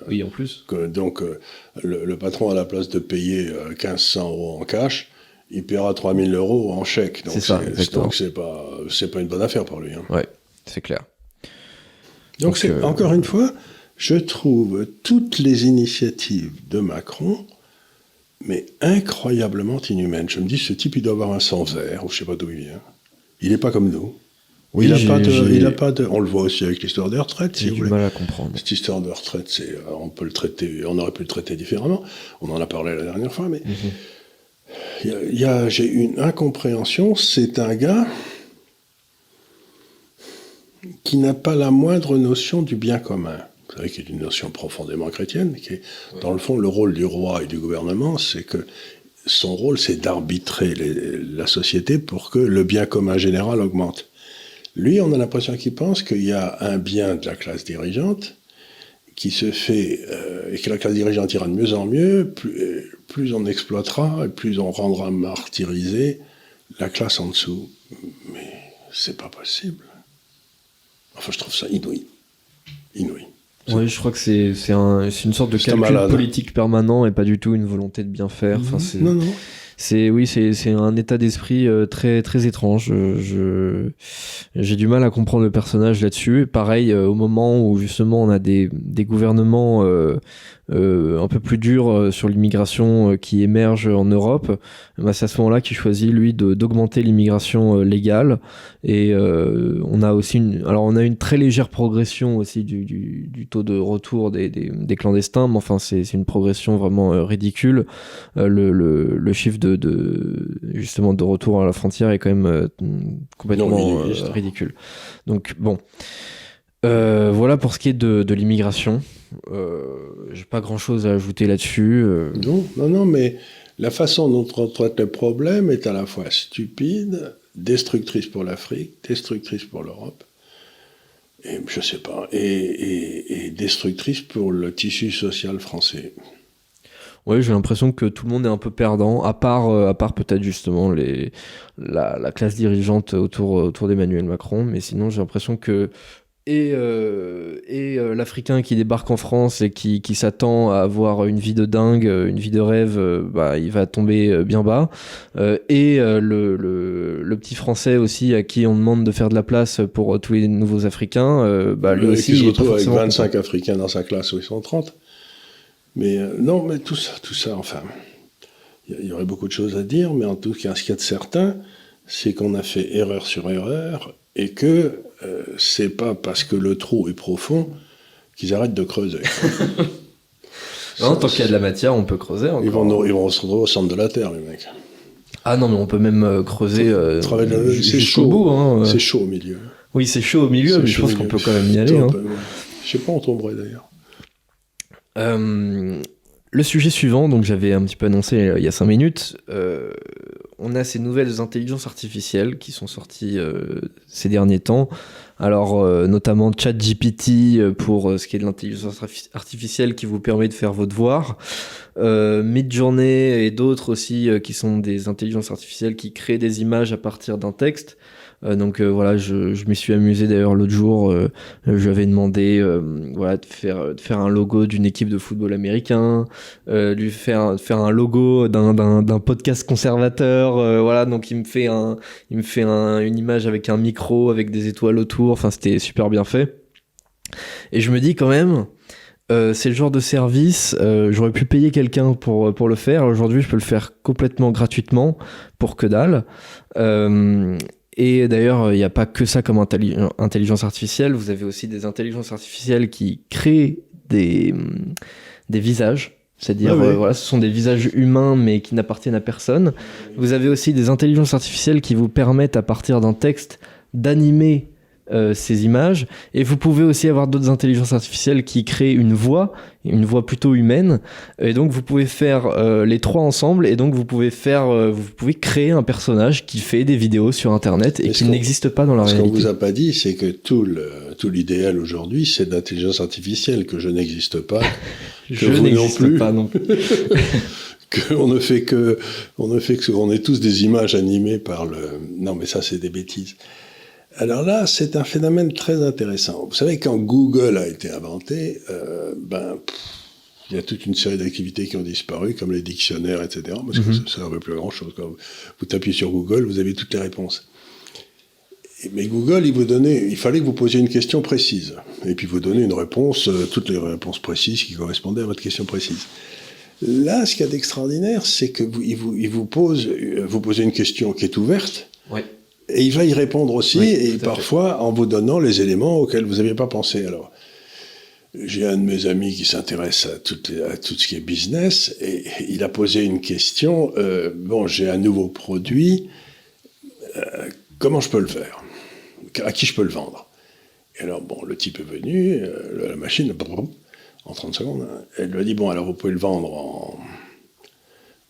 Oui, en plus. Donc, le patron, à la place de payer 1500 € en cash, il paiera 3000 € en chèque. Donc, c'est ça, exactement. Donc, c'est pas une bonne affaire pour lui. Hein. Ouais, c'est clair. Donc encore une fois, je trouve toutes les initiatives de Macron, mais incroyablement inhumaines. Je me dis, ce type, il doit avoir un sang vert, ou je sais pas d'où il vient. Il n'est pas comme nous. Oui, il a pas de. On le voit aussi avec l'histoire des retraites. J'ai du mal à comprendre. Cette histoire de retraite, on peut le traiter, on aurait pu le traiter différemment. On en a parlé la dernière fois, mais j'ai une incompréhension. C'est un gars qui n'a pas la moindre notion du bien commun. Vous savez qu'il y a une notion profondément chrétienne, qui est, dans le fond, le rôle du roi et du gouvernement, c'est que son rôle, c'est d'arbitrer la société pour que le bien commun général augmente. Lui, on a l'impression qu'il pense qu'il y a un bien de la classe dirigeante qui se fait, et que la classe dirigeante ira de mieux en mieux, plus on exploitera, et plus on rendra martyrisée la classe en dessous. Mais c'est pas possible. Enfin, je trouve ça inouï. Oui, je crois que c'est une sorte de calcul politique permanent et pas du tout une volonté de bien faire. Enfin, non. C'est un état d'esprit très très étrange. J'ai du mal à comprendre le personnage là-dessus. Et pareil, au moment où justement on a des gouvernements un peu plus durs sur l'immigration qui émergent en Europe, bah, c'est à ce moment-là qu'il choisit lui d'augmenter l'immigration légale. Et on a aussi une très légère progression aussi du taux de retour des clandestins, mais enfin c'est une progression vraiment ridicule. Le chiffre justement de retour à la frontière est quand même complètement ridicule. Donc bon, voilà pour ce qui est de l'immigration. J'ai pas grand chose à ajouter là-dessus. Non, mais la façon dont on traite le problème est à la fois stupide, destructrice pour l'Afrique, destructrice pour l'Europe, et je sais pas, et destructrice pour le tissu social français. Ouais, j'ai l'impression que tout le monde est un peu perdant, à part peut-être justement la classe dirigeante autour d'Emmanuel Macron, mais sinon j'ai l'impression que l'Africain qui débarque en France et qui s'attend à avoir une vie de dingue, une vie de rêve, il va tomber bien bas. Et le petit Français aussi à qui on demande de faire de la place pour tous les nouveaux Africains, lui aussi qui se il est retrouve avec 25 content. Africains dans sa classe où ils sont 30. Mais non, mais tout ça, enfin, il y aurait beaucoup de choses à dire, mais en tout cas, ce qu'il y a de certain, c'est qu'on a fait erreur sur erreur, et que c'est pas parce que le trou est profond qu'ils arrêtent de creuser. Non, tant qu'il y a de la matière, on peut creuser encore. Ils vont se retrouver au centre de la Terre, les mecs. Ah non, mais on peut même creuser c'est chaud, bout. Hein. C'est chaud au milieu. Oui, c'est chaud au milieu, mais je pense qu'on peut quand même y aller. Hein. Je sais pas, on tomberait d'ailleurs. Le sujet suivant, donc j'avais un petit peu annoncé il y a 5 minutes, on a ces nouvelles intelligences artificielles qui sont sorties ces derniers temps. Alors notamment ChatGPT pour ce qui est de l'intelligence artificielle qui vous permet de faire vos devoirs, Midjourney et d'autres aussi qui sont des intelligences artificielles qui créent des images à partir d'un texte. Donc voilà, je m'y suis amusé d'ailleurs l'autre jour. Je lui avais demandé de faire un logo d'une équipe de football américain, lui faire un logo d'un podcast conservateur. Voilà, donc il me fait une image avec un micro, avec des étoiles autour. Enfin, c'était super bien fait. Et je me dis quand même, C'est le genre de service, j'aurais pu payer quelqu'un pour le faire. Aujourd'hui, je peux le faire complètement gratuitement pour que dalle. Et d'ailleurs, il n'y a pas que ça comme intelligence artificielle. Vous avez aussi des intelligences artificielles qui créent des visages. C'est-à-dire, voilà, ce sont des visages humains mais qui n'appartiennent à personne. Vous avez aussi des intelligences artificielles qui vous permettent, à partir d'un texte, d'animer ces images. Et vous pouvez aussi avoir d'autres intelligences artificielles qui créent une voix plutôt humaine. Et donc, vous pouvez faire les trois ensemble. Et donc, vous pouvez créer un personnage qui fait des vidéos sur Internet et qui n'existe pas dans la réalité. Ce qu'on vous a pas dit, c'est que tout l'idéal aujourd'hui, c'est d'intelligence artificielle, que je n'existe pas. Je n'existe pas non plus. On est tous des images animées par le... Non, mais ça, c'est des bêtises. Alors là, c'est un phénomène très intéressant. Vous savez, quand Google a été inventé, il y a toute une série d'activités qui ont disparu, comme les dictionnaires, etc., parce que ça ne servait plus à grand-chose. Quand vous tapiez sur Google, vous avez toutes les réponses. Mais Google, il fallait que vous posiez une question précise, et puis vous donnez une réponse, toutes les réponses précises qui correspondaient à votre question précise. Là, ce qu'il y a d'extraordinaire, c'est que vous posez une question qui est ouverte, oui. Et il va y répondre aussi, et parfois en vous donnant les éléments auxquels vous n'aviez pas pensé. Alors, j'ai un de mes amis qui s'intéresse à tout ce qui est business, et il a posé une question, j'ai un nouveau produit, comment je peux le faire ? À qui je peux le vendre ? Et alors, le type est venu, la machine, en 30 secondes, elle lui a dit, alors vous pouvez le vendre en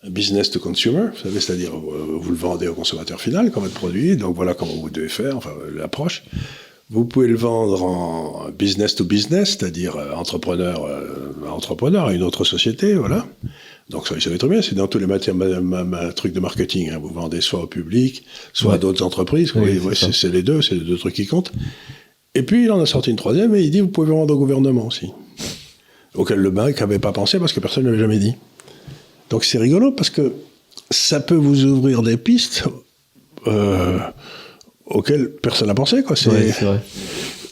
business to consumer, vous savez, c'est-à-dire vous le vendez au consommateur final comme votre produit, donc voilà comment vous devez faire, enfin l'approche. Vous pouvez le vendre en business to business, c'est-à-dire entrepreneur à entrepreneur, à une autre société, voilà. Donc ça, vous savez très bien, c'est dans tous les trucs de marketing, hein. Vous vendez soit au public, soit à d'autres entreprises, c'est les deux trucs qui comptent. Et puis il en a sorti une troisième et il dit vous pouvez vendre au gouvernement aussi, auquel le banque n'avait pas pensé parce que personne ne l'avait jamais dit. Donc c'est rigolo parce que ça peut vous ouvrir des pistes auxquelles personne n'a pensé, quoi. C'est vrai.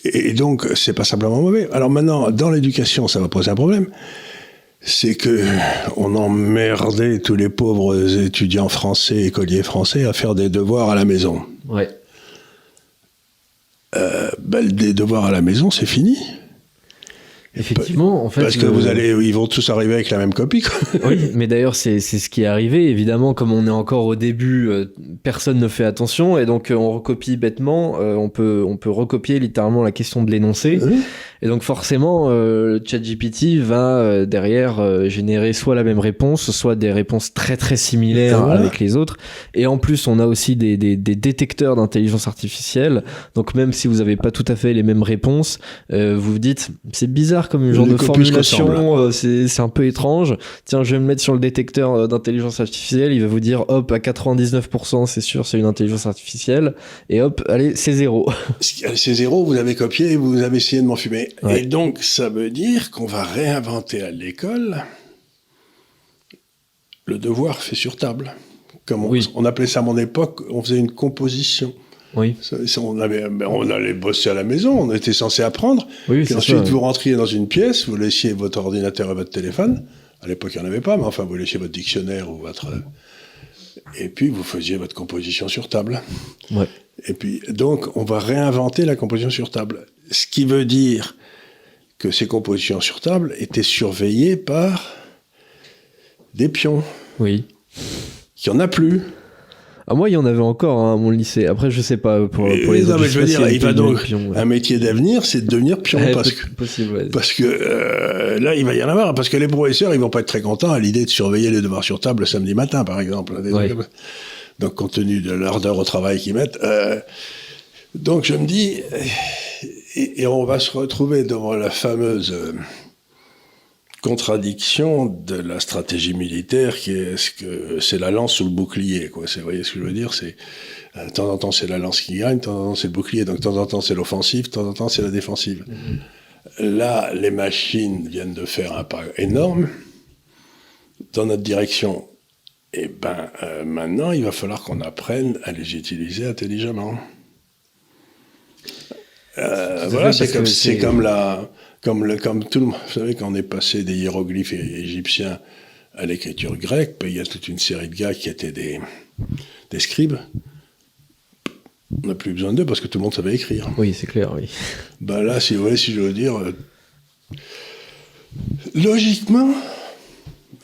Et donc c'est pas simplement mauvais. Alors maintenant, dans l'éducation, ça va poser un problème. C'est que on emmerdait tous les pauvres étudiants français, écoliers français, à faire des devoirs à la maison. Ouais. Des devoirs à la maison, c'est fini. Effectivement, en fait. Parce que ils vont tous arriver avec la même copie, quoi. Oui, mais d'ailleurs, c'est ce qui est arrivé. Évidemment, comme on est encore au début, personne ne fait attention, et donc on recopie bêtement. On peut recopier littéralement la question de l'énoncé. Et donc forcément, ChatGPT va derrière générer soit la même réponse, soit des réponses très très similaires avec les autres. Et en plus, on a aussi des détecteurs d'intelligence artificielle. Donc même si vous n'avez pas tout à fait les mêmes réponses, vous vous dites, c'est bizarre comme genre de formulation, c'est un peu étrange. Tiens, je vais me mettre sur le détecteur d'intelligence artificielle, il va vous dire, hop, à 99%, c'est sûr, c'est une intelligence artificielle. Et hop, allez, c'est 0. C'est 0, vous avez copié et vous avez essayé de m'en fumer. Ouais. Et donc, ça veut dire qu'on va réinventer à l'école le devoir fait sur table. Comme on appelait ça à mon époque, on faisait une composition. Oui. On allait bosser à la maison, on était censé apprendre. Oui, puis ensuite, vous rentriez dans une pièce, vous laissiez votre ordinateur et votre téléphone. À l'époque, il n'y en avait pas, mais enfin, vous laissiez votre dictionnaire ou votre... Et puis, vous faisiez votre composition sur table. Ouais. Et puis, donc, on va réinventer la composition sur table. Ce qui veut dire que ces compositions sur table étaient surveillées par des pions. Oui. Il n'y en a plus. Ah, moi, il y en avait encore à mon lycée. Après, je sais pas pour les autres. Non, mais je veux dire, il va donc un métier d'avenir, c'est de devenir pion, parce que là, il va y en avoir, parce que les professeurs, ils vont pas être très contents à l'idée de surveiller les devoirs sur table le samedi matin, par exemple. Donc, compte tenu de l'heure au travail qu'ils mettent. Donc, je me dis, et on va se retrouver devant la fameuse contradiction de la stratégie militaire qui est que c'est la lance ou le bouclier, quoi. Vous voyez ce que je veux dire, c'est de temps en temps c'est la lance qui gagne, de temps en temps c'est le bouclier, donc de temps en temps c'est l'offensive, de temps en temps c'est la défensive. Là, les machines viennent de faire un pas énorme dans notre direction. Et maintenant, il va falloir qu'on apprenne à les utiliser intelligemment. Voilà, c'est comme Comme tout le monde, vous savez, quand on est passé des hiéroglyphes égyptiens à l'écriture grecque, il y a toute une série de gars qui étaient des scribes. On n'a plus besoin d'eux parce que tout le monde savait écrire. Oui, c'est clair, oui. Ben là, si je veux dire, logiquement,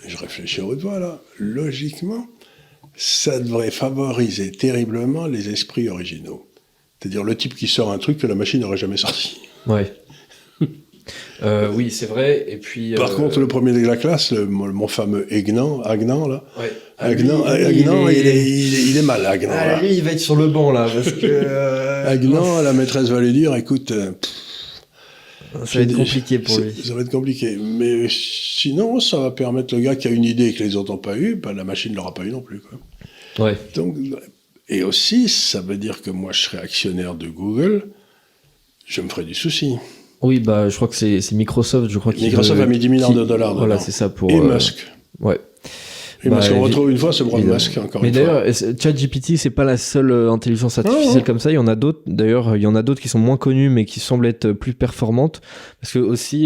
je réfléchis à haute voix là, logiquement, ça devrait favoriser terriblement les esprits originaux. C'est-à-dire le type qui sort un truc que la machine n'aurait jamais sorti. Ouais. Oui, c'est vrai. Et puis. Par contre, le premier de la classe, mon fameux Agnan, là. Ouais. Agnan, il est mal, Agnan. Ah, lui, il va être sur le banc, là, parce que. Agnan, la maîtresse va lui dire, écoute. Ça va être compliqué pour lui. Ça va être compliqué. Mais sinon, ça va permettre le gars qui a une idée et que les autres n'ont pas eu, ben, la machine ne l'aura pas eu non plus, quoi. Ouais. Donc, et aussi, ça veut dire que moi, je serais actionnaire de Google, je me ferais du souci. Oui, bah, je crois que c'est Microsoft, Microsoft a mis 10 milliards de dollars dedans. Voilà, c'est ça pour. Et Musk. Ouais. Et Musk, on retrouve une fois ce bras de Musk, encore une fois. Mais d'ailleurs, ChatGPT, c'est pas la seule intelligence artificielle comme ça. Il y en a d'autres. D'ailleurs, il y en a d'autres qui sont moins connues, mais qui semblent être plus performantes. Parce que aussi,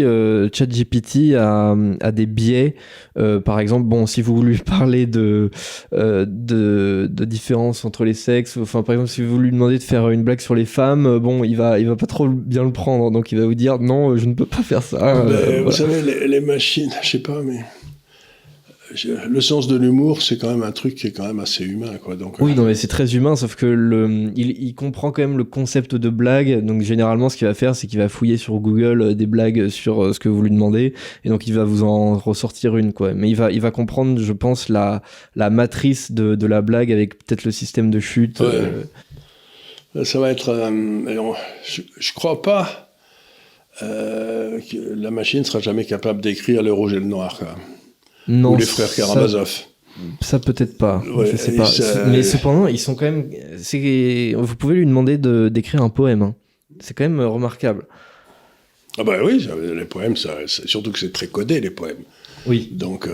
ChatGPT a des biais. Par exemple, bon, si vous lui parlez de différence entre les sexes, enfin, par exemple, si vous lui demandez de faire une blague sur les femmes, bon, il va pas trop bien le prendre. Donc, il va vous dire, non, je ne peux pas faire ça. Vous voilà. savez, les machines, je sais pas, mais... Le sens de l'humour, c'est quand même un truc qui est quand même assez humain, quoi. Donc, oui, non, mais c'est très humain, sauf que il comprend quand même le concept de blague. Donc généralement, ce qu'il va faire, c'est qu'il va fouiller sur Google des blagues sur ce que vous lui demandez, et donc il va vous en ressortir une, quoi. Mais il va comprendre, je pense, la matrice de la blague avec peut-être le système de chute. Ouais. Ça va être. Je crois pas que la machine sera jamais capable d'écrire le rouge et le noir, quoi. Non, ou les frères Karamazov. Ça peut-être pas, ouais, je sais pas. Mais cependant, ils sont quand même. Vous pouvez lui demander d'écrire un poème. Hein. C'est quand même remarquable. Ah bah oui, les poèmes, surtout que c'est très codé, les poèmes. Oui. Donc,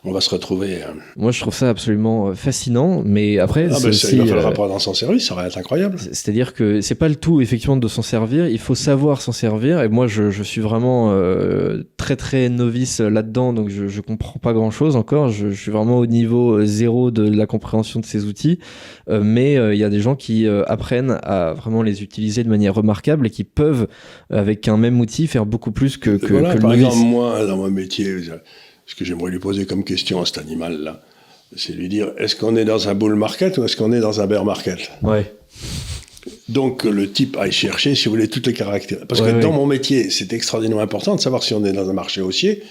on va se retrouver. Moi, je trouve ça absolument fascinant, mais après, il va falloir apprendre à s'en servir, ça va être incroyable. C'est-à-dire que c'est pas le tout, effectivement, de s'en servir, il faut savoir s'en servir, et moi, je suis vraiment très, très novice là-dedans, donc je comprends pas grand-chose encore, je suis vraiment au niveau zéro de la compréhension de ces outils, mais il y a des gens qui apprennent à vraiment les utiliser de manière remarquable, et qui peuvent, avec un même outil, faire beaucoup plus que voilà, que le par novice. exemple, moi, dans mon métier... Ce que j'aimerais lui poser comme question à cet animal-là, c'est lui dire, est-ce qu'on est dans un bull market ou est-ce qu'on est dans un bear market ? Ouais. Donc, le type aille chercher, si vous voulez, toutes les caractéristiques. Parce que dans mon métier, c'est extraordinairement important de savoir si on est dans un marché haussier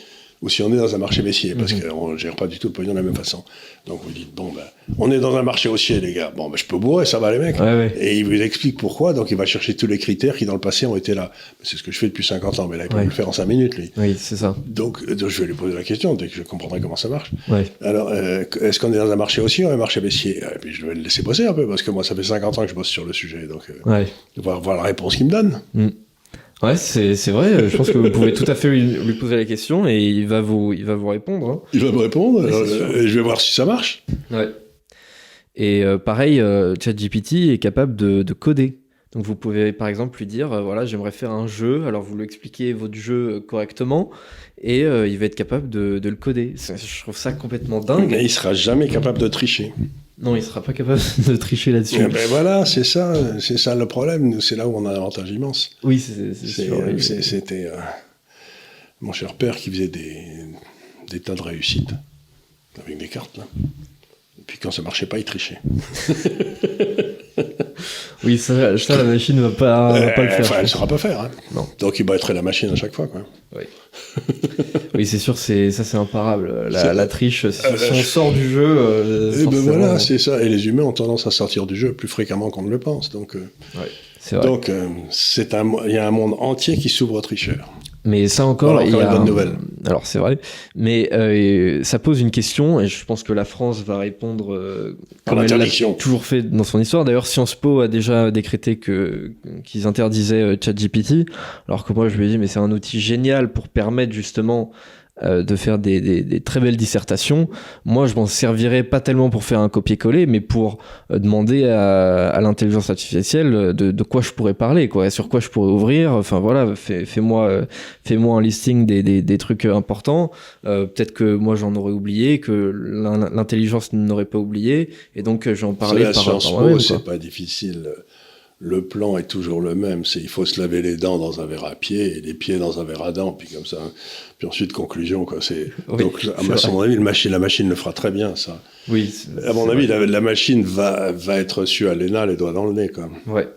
ou si on est dans un marché baissier, parce qu'on ne gère pas du tout le pognon de la même façon. Donc vous dites, on est dans un marché haussier, les gars. Je peux bourrer, ça va les mecs. Ouais. Et il vous explique pourquoi, donc il va chercher tous les critères qui dans le passé ont été là. C'est ce que je fais depuis 50 ans, mais là il peut le faire en 5 minutes, lui. Oui, c'est ça. Donc je vais lui poser la question, dès que je comprendrai comment ça marche. Ouais. Alors, est-ce qu'on est dans un marché haussier ou un marché baissier ? Et puis je vais le laisser bosser un peu, parce que moi ça fait 50 ans que je bosse sur le sujet, donc on va voir la réponse qu'il me donne. Ouais, c'est vrai. Je pense que vous pouvez tout à fait lui poser la question et il va vous répondre. Hein. Il va me répondre et je vais voir si ça marche. Ouais. Et pareil, ChatGPT est capable de coder. Donc vous pouvez par exemple lui dire, voilà, j'aimerais faire un jeu. Alors vous lui expliquez votre jeu correctement et il va être capable de le coder. Je trouve ça complètement dingue. Mais il sera jamais capable de tricher. Non, il sera pas capable de tricher là-dessus. Voilà, c'est ça le problème. C'est là où on a un avantage immense. Oui, c'est sûr. C'était mon cher père qui faisait des tas de réussites avec des cartes là. Et puis quand ça marchait pas, il trichait. Oui, ça la machine va pas le faire. Elle ne saura pas faire. Hein. Non. Donc il battrait la machine à chaque fois, quoi. Oui. Oui, c'est sûr, c'est imparable. La triche, si on sort du jeu. Voilà, c'est ça. Et les humains ont tendance à sortir du jeu plus fréquemment qu'on ne le pense. Donc, c'est vrai. Donc il y a un monde entier qui s'ouvre aux tricheurs. Mais ça encore, il y a une bonne nouvelle. Alors c'est vrai, mais ça pose une question et je pense que la France va répondre comme elle l'a toujours fait dans son histoire. D'ailleurs, Sciences Po a déjà décrété qu'ils interdisaient ChatGPT, alors que moi je lui ai dit mais c'est un outil génial pour permettre justement de faire des très belles dissertations. Moi, je m'en servirais pas tellement pour faire un copier-coller, mais pour demander à l'intelligence artificielle de quoi je pourrais parler, quoi, et sur quoi je pourrais ouvrir. Enfin voilà, fais-moi un listing des trucs importants. Peut-être que moi j'en aurais oublié, que l'intelligence n'aurait pas oublié, et donc j'en parlais par Sciences Po, c'est pas difficile. Le plan est toujours le même. Il faut se laver les dents dans un verre à pied et les pieds dans un verre à dents, puis comme ça. Puis ensuite, conclusion, quoi. Donc, à mon avis, la machine le fera très bien, ça. Oui. À mon avis, la machine va être reçue à l'ENA les doigts dans le nez, quoi. Ouais.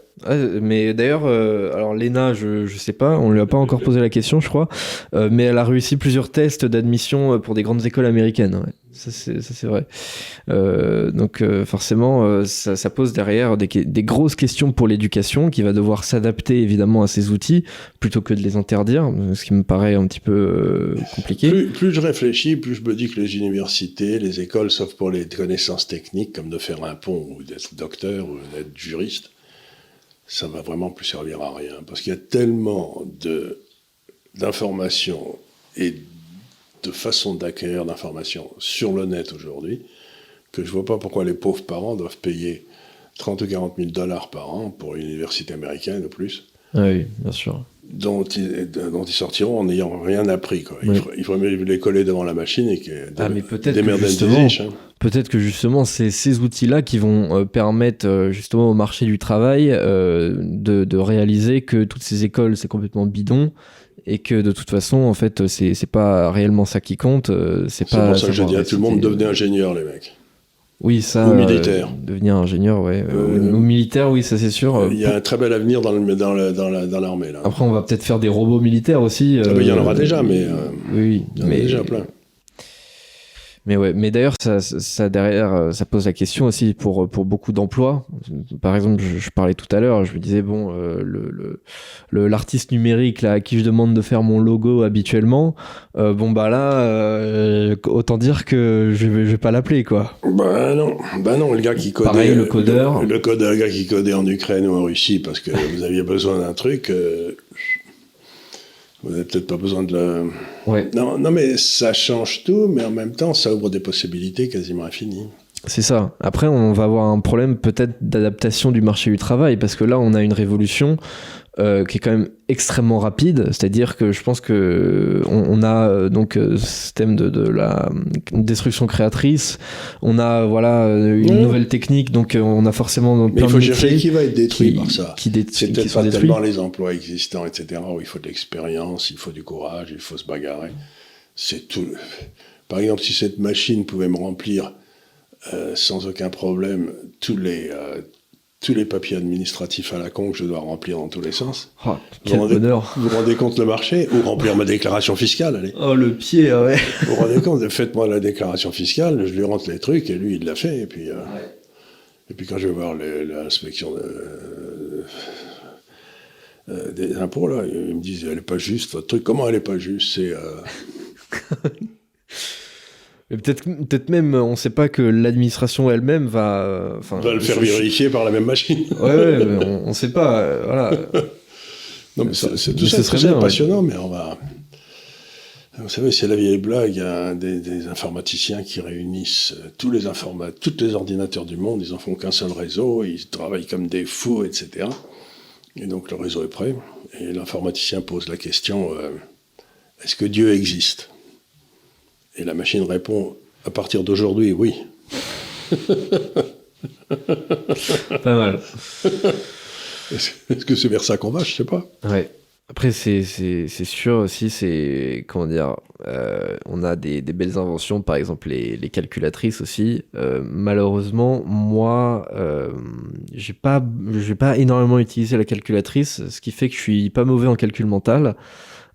Mais d'ailleurs, alors Léna, je sais pas, on lui a pas encore posé la question, je crois, mais elle a réussi plusieurs tests d'admission pour des grandes écoles américaines. Ouais. Ça c'est vrai. Donc forcément, ça pose derrière des grosses questions pour l'éducation, qui va devoir s'adapter évidemment à ces outils plutôt que de les interdire, ce qui me paraît un petit peu compliqué. Plus je réfléchis, plus je me dis que les universités, les écoles, sauf pour les connaissances techniques, comme de faire un pont ou d'être docteur ou d'être juriste, ça va vraiment plus servir à rien, parce qu'il y a tellement d'informations et de façons d'acquérir d'informations sur le net aujourd'hui que je vois pas pourquoi les pauvres parents doivent payer 30 ou 40 000 $ par an pour une université américaine ou plus. Ah oui, bien sûr. Dont ils sortiront en n'ayant rien appris, quoi. Oui. Il faudrait mieux les coller devant la machine et mais peut-être que justement c'est ces outils-là qui vont permettre justement au marché du travail de réaliser que toutes ces écoles c'est complètement bidon, et que de toute façon en fait c'est pas réellement ça qui compte. C'est pour ça que je dis à tout le monde, devenez ingénieur, les mecs. Oui, ça. Ou militaire. Devenir ingénieur, ouais. Ou militaire, oui, ça c'est sûr. Il y a un très bel avenir dans l'armée, là. Après, on va peut-être faire des robots militaires aussi. Il y en aura déjà, mais. Oui, il y en a déjà plein. Mais ouais, mais d'ailleurs, ça derrière, ça pose la question aussi pour beaucoup d'emplois. Par exemple, je parlais tout à l'heure, je me disais bon, l'artiste numérique là à qui je demande de faire mon logo habituellement, bon bah là, autant dire que je vais pas l'appeler, quoi. Bah non, le gars qui codait. Pareil, le codeur. Le gars qui codait en Ukraine ou en Russie parce que vous aviez besoin d'un truc. Vous n'avez peut-être pas besoin de le... Ouais. Non, mais ça change tout, mais en même temps, ça ouvre des possibilités quasiment infinies. C'est ça. Après, on va avoir un problème peut-être d'adaptation du marché du travail, parce que là, on a une révolution qui est quand même extrêmement rapide. C'est-à-dire que je pense que on a donc ce thème de la destruction créatrice. On a une nouvelle technique, donc on a forcément plein de métiers. Mais il faut chercher qui va être détruit par ça. C'est peut-être pas tellement les emplois existants, etc., où il faut de l'expérience, il faut du courage, il faut se bagarrer. C'est tout. Par exemple, si cette machine pouvait me remplir sans aucun problème tous les papiers administratifs à la con que je dois remplir dans tous les sens. Oh, quel bonheur. Vous vous rendez compte le marché? Ou remplir ma déclaration fiscale, allez. Oh, le pied, ouais. Vous vous rendez compte? Faites-moi la déclaration fiscale, je lui rentre les trucs, et lui, il l'a fait, et puis quand je vais voir l'inspection des impôts, là, ils me disent, elle n'est pas juste, votre truc. Comment elle n'est pas juste? C'est... Mais peut-être même, on ne sait pas que l'administration elle-même va le faire vérifier par la même machine. Ouais, mais on ne sait pas, voilà. Non, mais c'est tout ça, c'est passionnant, mais on va... Vous savez, c'est la vieille blague, il y a des informaticiens qui réunissent tous les ordinateurs du monde, ils en font qu'un seul réseau, ils travaillent comme des fous, etc. Et donc le réseau est prêt, et l'informaticien pose la question, est-ce que Dieu existe ? Et la machine répond, à partir d'aujourd'hui, oui. Pas mal. Est-ce que c'est vers ça qu'on va? Je sais pas. Ouais. Après, c'est sûr aussi, comment dire, on a des belles inventions, par exemple les calculatrices aussi. Malheureusement, moi, j'ai pas énormément utilisé la calculatrice, ce qui fait que je suis pas mauvais en calcul mental.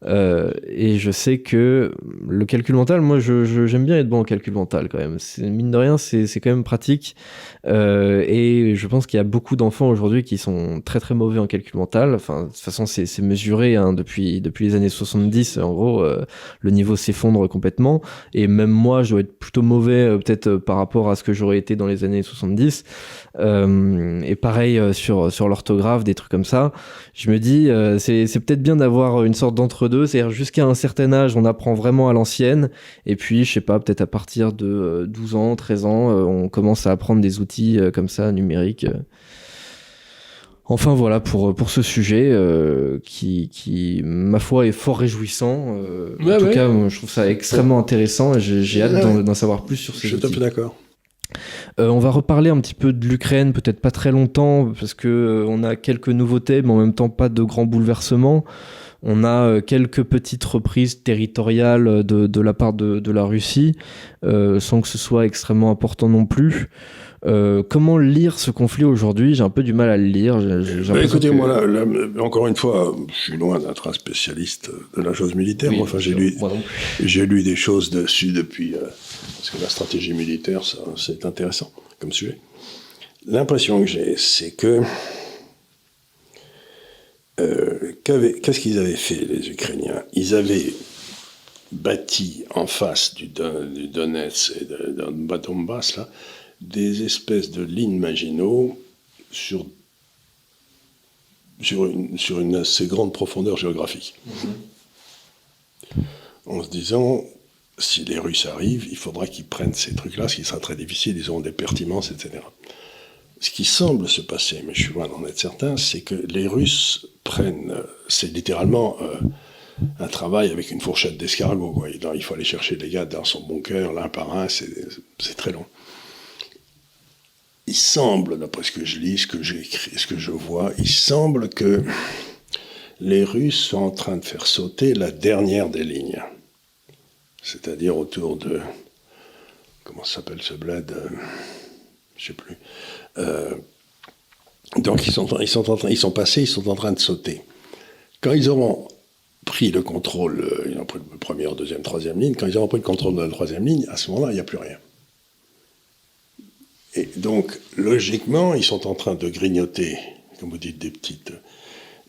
Et je sais que le calcul mental, moi j'aime bien être bon en calcul mental quand même. Mine de rien, c'est quand même pratique. Et je pense qu'il y a beaucoup d'enfants aujourd'hui qui sont très très mauvais en calcul mental. Enfin, de toute façon, c'est mesuré depuis les années 70. En gros, le niveau s'effondre complètement. Et même moi, je dois être plutôt mauvais peut-être par rapport à ce que j'aurais été dans les années 70. Et pareil sur l'orthographe, des trucs comme ça. Je me dis, c'est peut-être bien d'avoir une sorte d'entre-deux l'entre-deux, c'est-à-dire jusqu'à un certain âge, on apprend vraiment à l'ancienne, et puis, je sais pas, peut-être à partir de 12 ans, 13 ans, on commence à apprendre des outils comme ça, numériques. Enfin voilà pour ce sujet qui, ma foi, est fort réjouissant. En tout cas, moi, je trouve ça extrêmement intéressant et j'ai hâte d'en savoir plus sur ces outils. Je suis tout à fait d'accord. On va reparler un petit peu de l'Ukraine, peut-être pas très longtemps, parce que on a quelques nouveautés, mais en même temps pas de grands bouleversements. On a quelques petites reprises territoriales de la part de la Russie, sans que ce soit extrêmement important non plus. Comment lire ce conflit aujourd'hui ? J'ai un peu du mal à le lire. Écoutez, moi, là, encore une fois, je suis loin d'être un spécialiste de la chose militaire. Oui, enfin, j'ai lu des choses dessus depuis... parce que la stratégie militaire, ça, c'est intéressant comme sujet. L'impression que j'ai, c'est que... qu'est-ce qu'ils avaient fait, les Ukrainiens ? Ils avaient bâti en face du Donetsk et de Donbass, là, des espèces de lignes Maginot sur une assez grande profondeur géographique. En se disant, si les Russes arrivent, il faudra qu'ils prennent ces trucs-là, ce qui sera très difficile, ils auront des pertinences, etc. Ce qui semble se passer, mais je suis loin d'en être certain, c'est que les Russes prennent, c'est littéralement un travail avec une fourchette d'escargot, quoi. Il faut aller chercher les gars dans son bunker, l'un par un, c'est très long. Il semble, d'après ce que je lis, ce que j'écris, ce que je vois, il semble que les Russes sont en train de faire sauter la dernière des lignes. C'est-à-dire autour de... Comment ça s'appelle ce bled ? Je sais plus. Donc ils sont passés, ils sont en train de sauter. Quand ils auront pris le contrôle, ils ont pris la première, deuxième, troisième ligne, quand ils auront pris le contrôle de la troisième ligne, à ce moment-là, il n'y a plus rien. Et donc, logiquement, ils sont en train de grignoter, comme vous dites, des petites...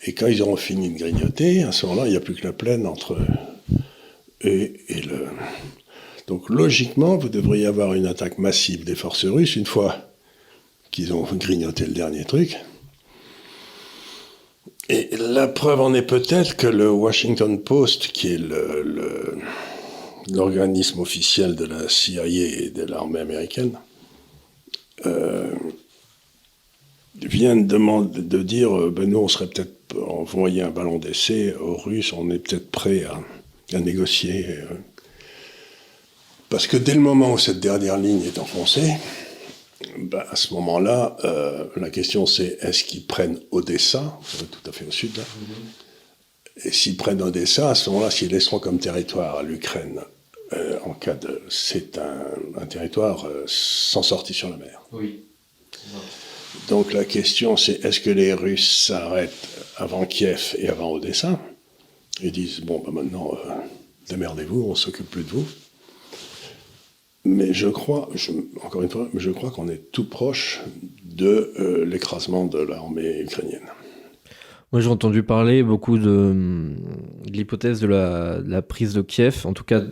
Et quand ils auront fini de grignoter, à ce moment-là, il n'y a plus que la plaine entre eux et le... Donc, logiquement, vous devriez avoir une attaque massive des forces russes une fois qu'ils ont grignoté le dernier truc. Et la preuve en est peut-être que le Washington Post, qui est l'organisme officiel de la CIA et de l'armée américaine, vient de dire nous, on serait peut-être envoyé un ballon d'essai aux Russes, on est peut-être prêt à négocier. Parce que dès le moment où cette dernière ligne est enfoncée, à ce moment-là, la question c'est est-ce qu'ils prennent Odessa, tout à fait au sud, là. Et s'ils prennent Odessa, à ce moment-là, s'ils laisseront comme territoire à l'Ukraine, en cas de... C'est un territoire sans sortie sur la mer. Oui. Donc la question c'est est-ce que les Russes s'arrêtent avant Kiev et avant Odessa et disent bon maintenant démerdez-vous, on s'occupe plus de vous. Mais encore une fois, je crois qu'on est tout proche de l'écrasement de l'armée ukrainienne. Moi, j'ai entendu parler beaucoup de l'hypothèse de la prise de Kiev, en tout cas.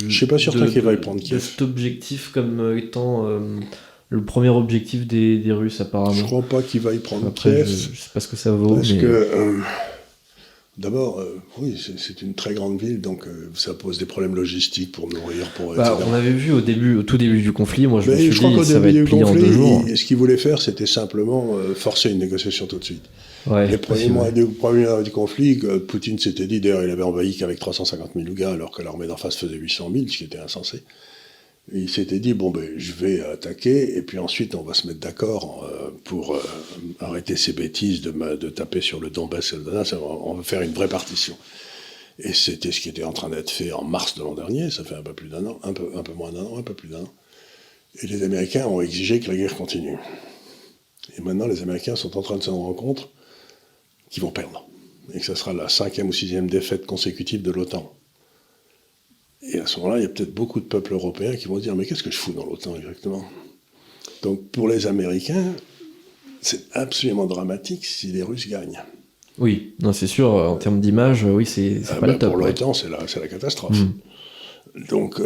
Je suis pas certain qu'il va y prendre Kiev. De cet objectif comme étant le premier objectif des Russes, apparemment. Je crois pas qu'il va y prendre Après, Kiev. Je sais pas ce que ça vaut. Parce que, d'abord, oui, c'est une très grande ville, donc ça pose des problèmes logistiques pour nourrir, etc. On avait vu au tout début du conflit, moi je me suis je crois dit qu'au ça va début être du plié en 2 jours. ce qu'il voulait faire, c'était simplement forcer une négociation tout de suite. Ouais, les premiers mois du conflit, Poutine s'était dit, d'ailleurs, il avait envahi qu'avec 350 000 gars, alors que l'armée d'en face faisait 800 000, ce qui était insensé. Et il s'était dit, je vais attaquer, et puis ensuite, on va se mettre d'accord pour arrêter ces bêtises de taper sur le Donbass et le Donbass, on va faire une vraie partition. Et c'était ce qui était en train d'être fait en mars de l'an dernier, ça fait un peu plus d'un an, un peu moins d'un an, un peu plus d'un an. Et les Américains ont exigé que la guerre continue. Et maintenant, les Américains sont en train de se rendre compte qu'ils vont perdre. Et que ce sera la 5e ou 6e défaite consécutive de l'OTAN. Et à ce moment-là, il y a peut-être beaucoup de peuples européens qui vont se dire « Mais qu'est-ce que je fous dans l'OTAN exactement ?» Donc pour les Américains, c'est absolument dramatique si les Russes gagnent. Oui, non, c'est sûr, en termes d'image, oui, c'est pas le top. Pour l'OTAN, c'est la catastrophe. Donc,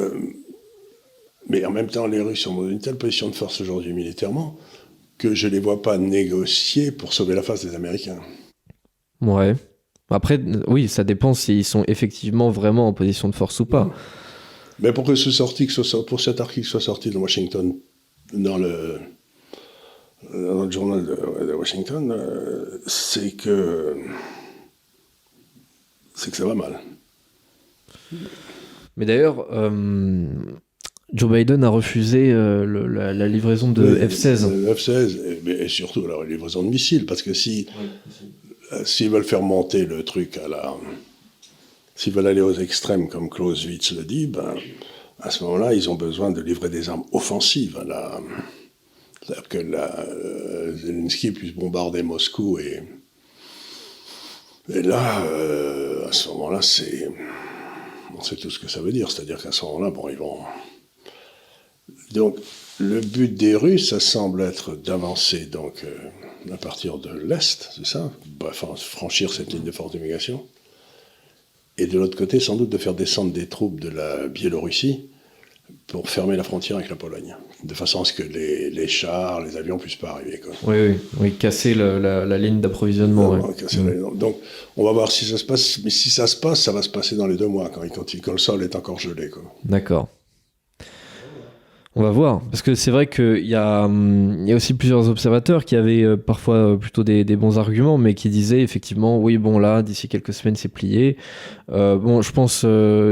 mais en même temps, les Russes sont dans une telle position de force aujourd'hui militairement que je ne les vois pas négocier pour sauver la face des Américains. Ouais. Après, oui, ça dépend s'ils sont effectivement vraiment en position de force ou pas. Mais pour que pour cet article soit sorti dans Washington, dans le journal de Washington, c'est que ça va mal. Mais d'ailleurs, Joe Biden a refusé la livraison de F-16. Le F-16, et surtout la livraison de missiles, parce que s'ils veulent faire monter le truc s'ils veulent aller aux extrêmes, comme Clausewitz le dit, à ce moment-là, ils ont besoin de livrer des armes offensives. C'est-à-dire que Zelensky puisse bombarder Moscou. Et là, à ce moment-là, on sait tout ce que ça veut dire. C'est-à-dire qu'à ce moment-là, ils vont... Donc, le but des Russes, ça semble être d'avancer à partir de l'Est, c'est ça, franchir cette ligne de fortification. Et de l'autre côté, sans doute de faire descendre des troupes de la Biélorussie pour fermer la frontière avec la Pologne, de façon à ce que les chars, les avions puissent pas arriver. Quoi. Oui, casser la ligne d'approvisionnement. Donc, on va voir si ça se passe, mais si ça se passe, ça va se passer dans les 2 mois, quand le sol est encore gelé. Quoi. D'accord. On va voir, parce que c'est vrai qu'il y a aussi plusieurs observateurs qui avaient parfois plutôt des bons arguments, mais qui disaient effectivement, oui, bon là, d'ici quelques semaines, c'est plié. Je pense,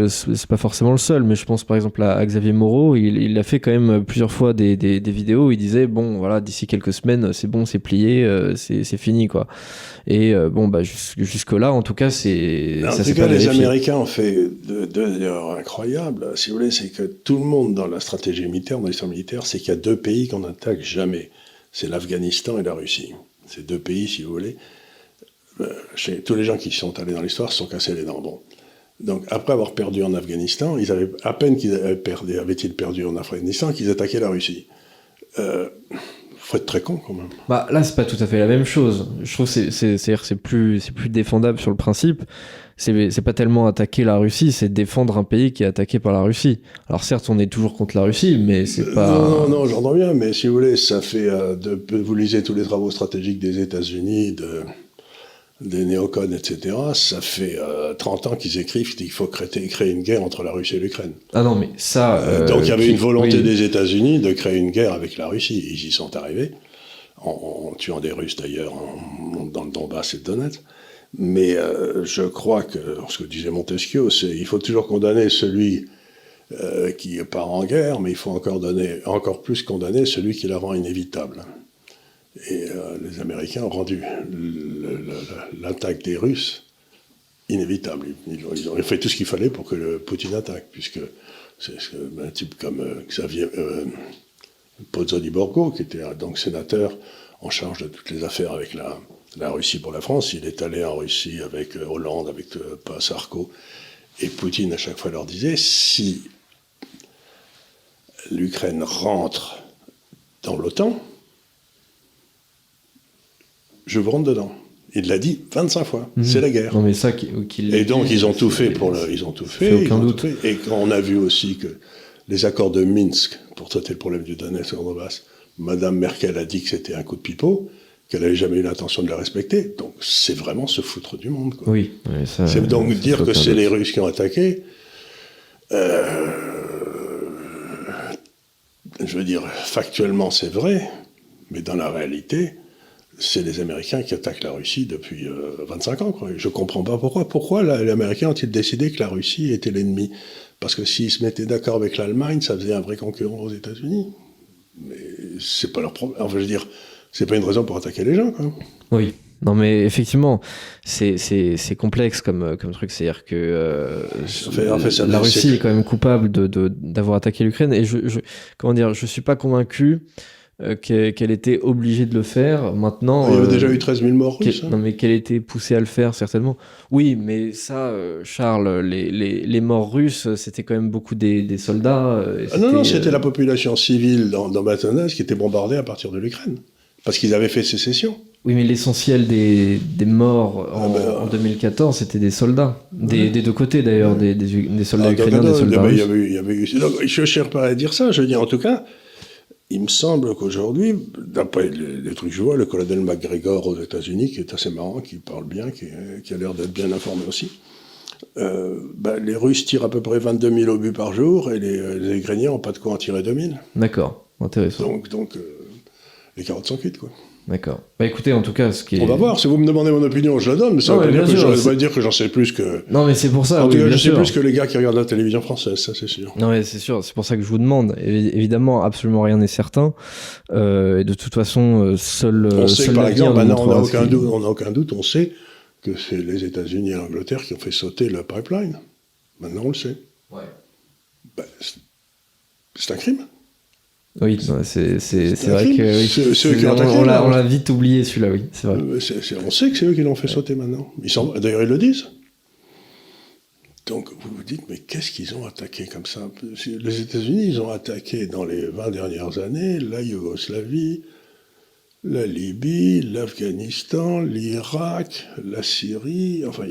c'est pas forcément le seul, mais je pense par exemple à Xavier Moreau, il a fait quand même plusieurs fois des vidéos où il disait, bon voilà, d'ici quelques semaines, c'est bon, c'est plié, c'est fini, quoi. Et jusque-là, en tout cas, en tout cas, les Américains ont fait deux erreurs incroyables. Si vous voulez, c'est que tout le monde dans la stratégie militaire, dans l'histoire militaire, c'est qu'il y a 2 pays qu'on n'attaque jamais. C'est l'Afghanistan et la Russie. Ces 2 pays, si vous voulez, tous les gens qui sont allés dans l'histoire se sont cassés les dents. Bon. Donc, après avoir perdu en Afghanistan, ils avaient à peine qu'ils avaient-ils perdu en Afghanistan qu'ils attaquaient la Russie. Faut être très con quand même. Là, c'est pas tout à fait la même chose. Je trouve que c'est plus défendable sur le principe. C'est pas tellement attaquer la Russie, c'est défendre un pays qui est attaqué par la Russie. Alors certes, on est toujours contre la Russie, mais c'est pas... Non, j'entends bien, mais si vous voulez, ça fait... vous lisez tous les travaux stratégiques des États-Unis, des néocons, etc. Ça fait 30 ans qu'ils écrivent qu'il faut créer une guerre entre la Russie et l'Ukraine. Ah non, mais ça... donc il y avait une volonté des États-Unis de créer une guerre avec la Russie. Ils y sont arrivés, en tuant des Russes d'ailleurs, dans le Donbass et le Donetsk. Mais je crois que, ce que disait Montesquieu, il faut toujours condamner celui qui part en guerre, mais il faut encore plus condamner celui qui la rend inévitable. Et les Américains ont rendu l'attaque des Russes inévitable. Ils ont fait tout ce qu'il fallait pour que Poutine attaque, puisque c'est un type comme Xavier Pozzo-di-Borgo, qui était donc sénateur en charge de toutes les affaires avec la Russie pour la France. Il est allé en Russie avec Hollande, avec Sarko, et Poutine à chaque fois leur disait, si l'Ukraine rentre dans l'OTAN, je vous rentre dedans. Il l'a dit 25 fois. C'est la guerre. Non, mais ça, et donc, ils ont tout fait ils ont tout fait. Aucun doute. Et quand on a vu aussi que les accords de Minsk, pour traiter le problème du Donetsk et du Donbass, Madame Merkel a dit que c'était un coup de pipeau, qu'elle n'avait jamais eu l'intention de le respecter. Donc, c'est vraiment se foutre du monde. Quoi. Oui. Ça, c'est donc dire que c'est les Russes qui ont attaqué. Je veux dire, factuellement, c'est vrai, mais dans la réalité, c'est les Américains qui attaquent la Russie depuis 25 ans. Quoi. Je ne comprends pas pourquoi. Pourquoi les Américains ont-ils décidé que la Russie était l'ennemi ? Parce que s'ils se mettaient d'accord avec l'Allemagne, ça faisait un vrai concurrent aux États-Unis. Mais c'est pas leur problème. Enfin, je veux dire, c'est pas une raison pour attaquer les gens. Quoi. Oui. Non, mais effectivement, c'est complexe comme truc. C'est-à-dire que la Russie est quand même coupable d'avoir attaqué l'Ukraine. Et je suis pas convaincu qu'elle était obligée de le faire. Maintenant, il y avait déjà eu 13 000 morts russes. Non, mais qu'elle était poussée à le faire, certainement. Oui, mais ça, Charles, les morts russes, c'était quand même beaucoup des soldats. Non, c'était la population civile dans Donetsk qui était bombardée à partir de l'Ukraine. Parce qu'ils avaient fait sécession. Oui, mais l'essentiel des morts en 2014, c'était des soldats. Des 2 côtés, d'ailleurs, des soldats ukrainiens, des soldats russes. Je ne cherche pas à dire ça. Je dis, en tout cas, il me semble qu'aujourd'hui, d'après les trucs que je vois, le colonel McGregor aux États-Unis, qui est assez marrant, qui parle bien, qui a l'air d'être bien informé aussi, les Russes tirent à peu près 22 000 obus par jour et les Ukrainiens n'ont pas de quoi en tirer 2000. D'accord, intéressant. Donc les carottes sont cuites, quoi. D'accord. Bah écoutez, en tout cas, ce qui est... On va voir, si vous me demandez mon opinion, je la donne, mais ça ne veut pas dire que j'en sais plus que... Non, mais c'est pour ça, en tout cas, je sais sûr. plus que les gars qui regardent la télévision française, ça c'est sûr. Non, mais c'est sûr, c'est pour ça que je vous demande. Évidemment, absolument rien n'est certain. Et de toute façon, seul on sait que, par exemple, maintenant, on n'a aucun doute, on sait que c'est les États-Unis et l'Angleterre qui ont fait sauter le pipeline. Maintenant, on le sait. Ouais. C'est un crime. Oui, c'est vrai que oui, ceux qui ont attaqué, on l'a vite oublié celui-là, oui, c'est vrai. On sait que c'est eux qui l'ont fait sauter maintenant. D'ailleurs, ils le disent. Donc, vous vous dites, mais qu'est-ce qu'ils ont attaqué comme ça? Les États-Unis, ils ont attaqué dans les 20 dernières années la Yougoslavie, la Libye, l'Afghanistan, l'Irak, la Syrie, enfin,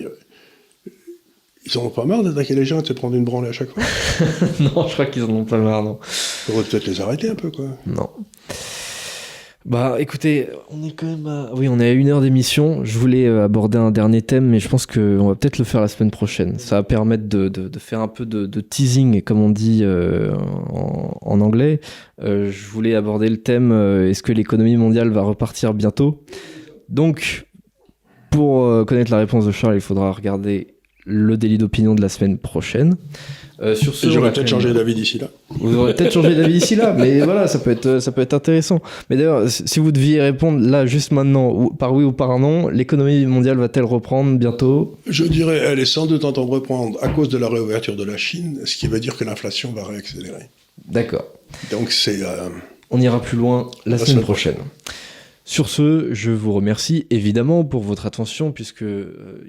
ils en ont pas marre d'attaquer les gens et de se prendre une branlée à chaque fois? Non, je crois qu'ils en ont pas marre, non. Il faudrait peut-être les arrêter un peu, quoi. Non. Bah écoutez, on est quand même on est à 1 heure d'émission. Je voulais aborder un dernier thème, mais je pense qu'on va peut-être le faire la semaine prochaine. Ça va permettre de faire un peu de teasing, comme on dit en anglais. Je voulais aborder le thème, est-ce que l'économie mondiale va repartir bientôt? Donc, pour connaître la réponse de Charles, il faudra regarder le délit d'opinion de la semaine prochaine. Sur ce, j'aurais peut-être changé d'avis d'ici là. Vous aurez peut-être changé d'avis d'ici là, mais voilà, ça peut être intéressant. Mais d'ailleurs, si vous deviez répondre là, juste maintenant, par oui ou par non, l'économie mondiale va-t-elle reprendre bientôt? Je dirais, elle est sans doute en train de reprendre à cause de la réouverture de la Chine, ce qui veut dire que l'inflation va réaccélérer. D'accord. Donc c'est... On ira plus loin la semaine prochaine. Sur ce, je vous remercie évidemment pour votre attention, puisque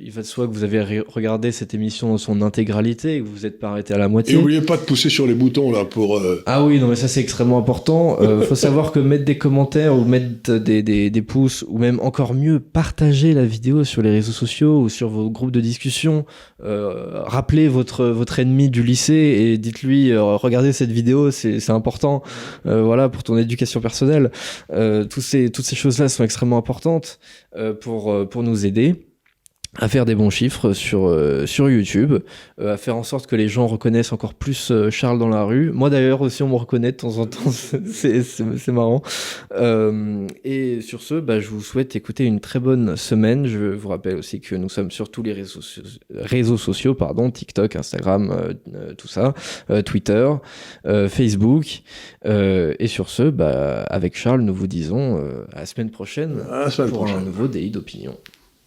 il va de soi que vous avez regardé cette émission dans son intégralité et que vous vous êtes pas arrêté à la moitié. Et n'oubliez pas de pousser sur les boutons là pour... Ah oui, non mais ça c'est extrêmement important. Faut savoir que mettre des commentaires ou mettre des pouces, ou même encore mieux, partager la vidéo sur les réseaux sociaux ou sur vos groupes de discussion. Rappelez votre ennemi du lycée et dites-lui regardez cette vidéo, c'est important. Voilà, pour ton éducation personnelle. Toutes ces choses-là sont extrêmement importantes pour nous aider à faire des bons chiffres sur YouTube, à faire en sorte que les gens reconnaissent encore plus Charles dans la rue. Moi d'ailleurs aussi on me reconnaît de temps en temps, c'est marrant. Et sur ce, je vous souhaite écouter une très bonne semaine. Je vous rappelle aussi que nous sommes sur tous les réseaux sociaux, TikTok, Instagram, tout ça, Twitter, Facebook. Et sur ce, avec Charles, nous vous disons à la semaine prochaine pour un nouveau délit d'opinion.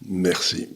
Merci.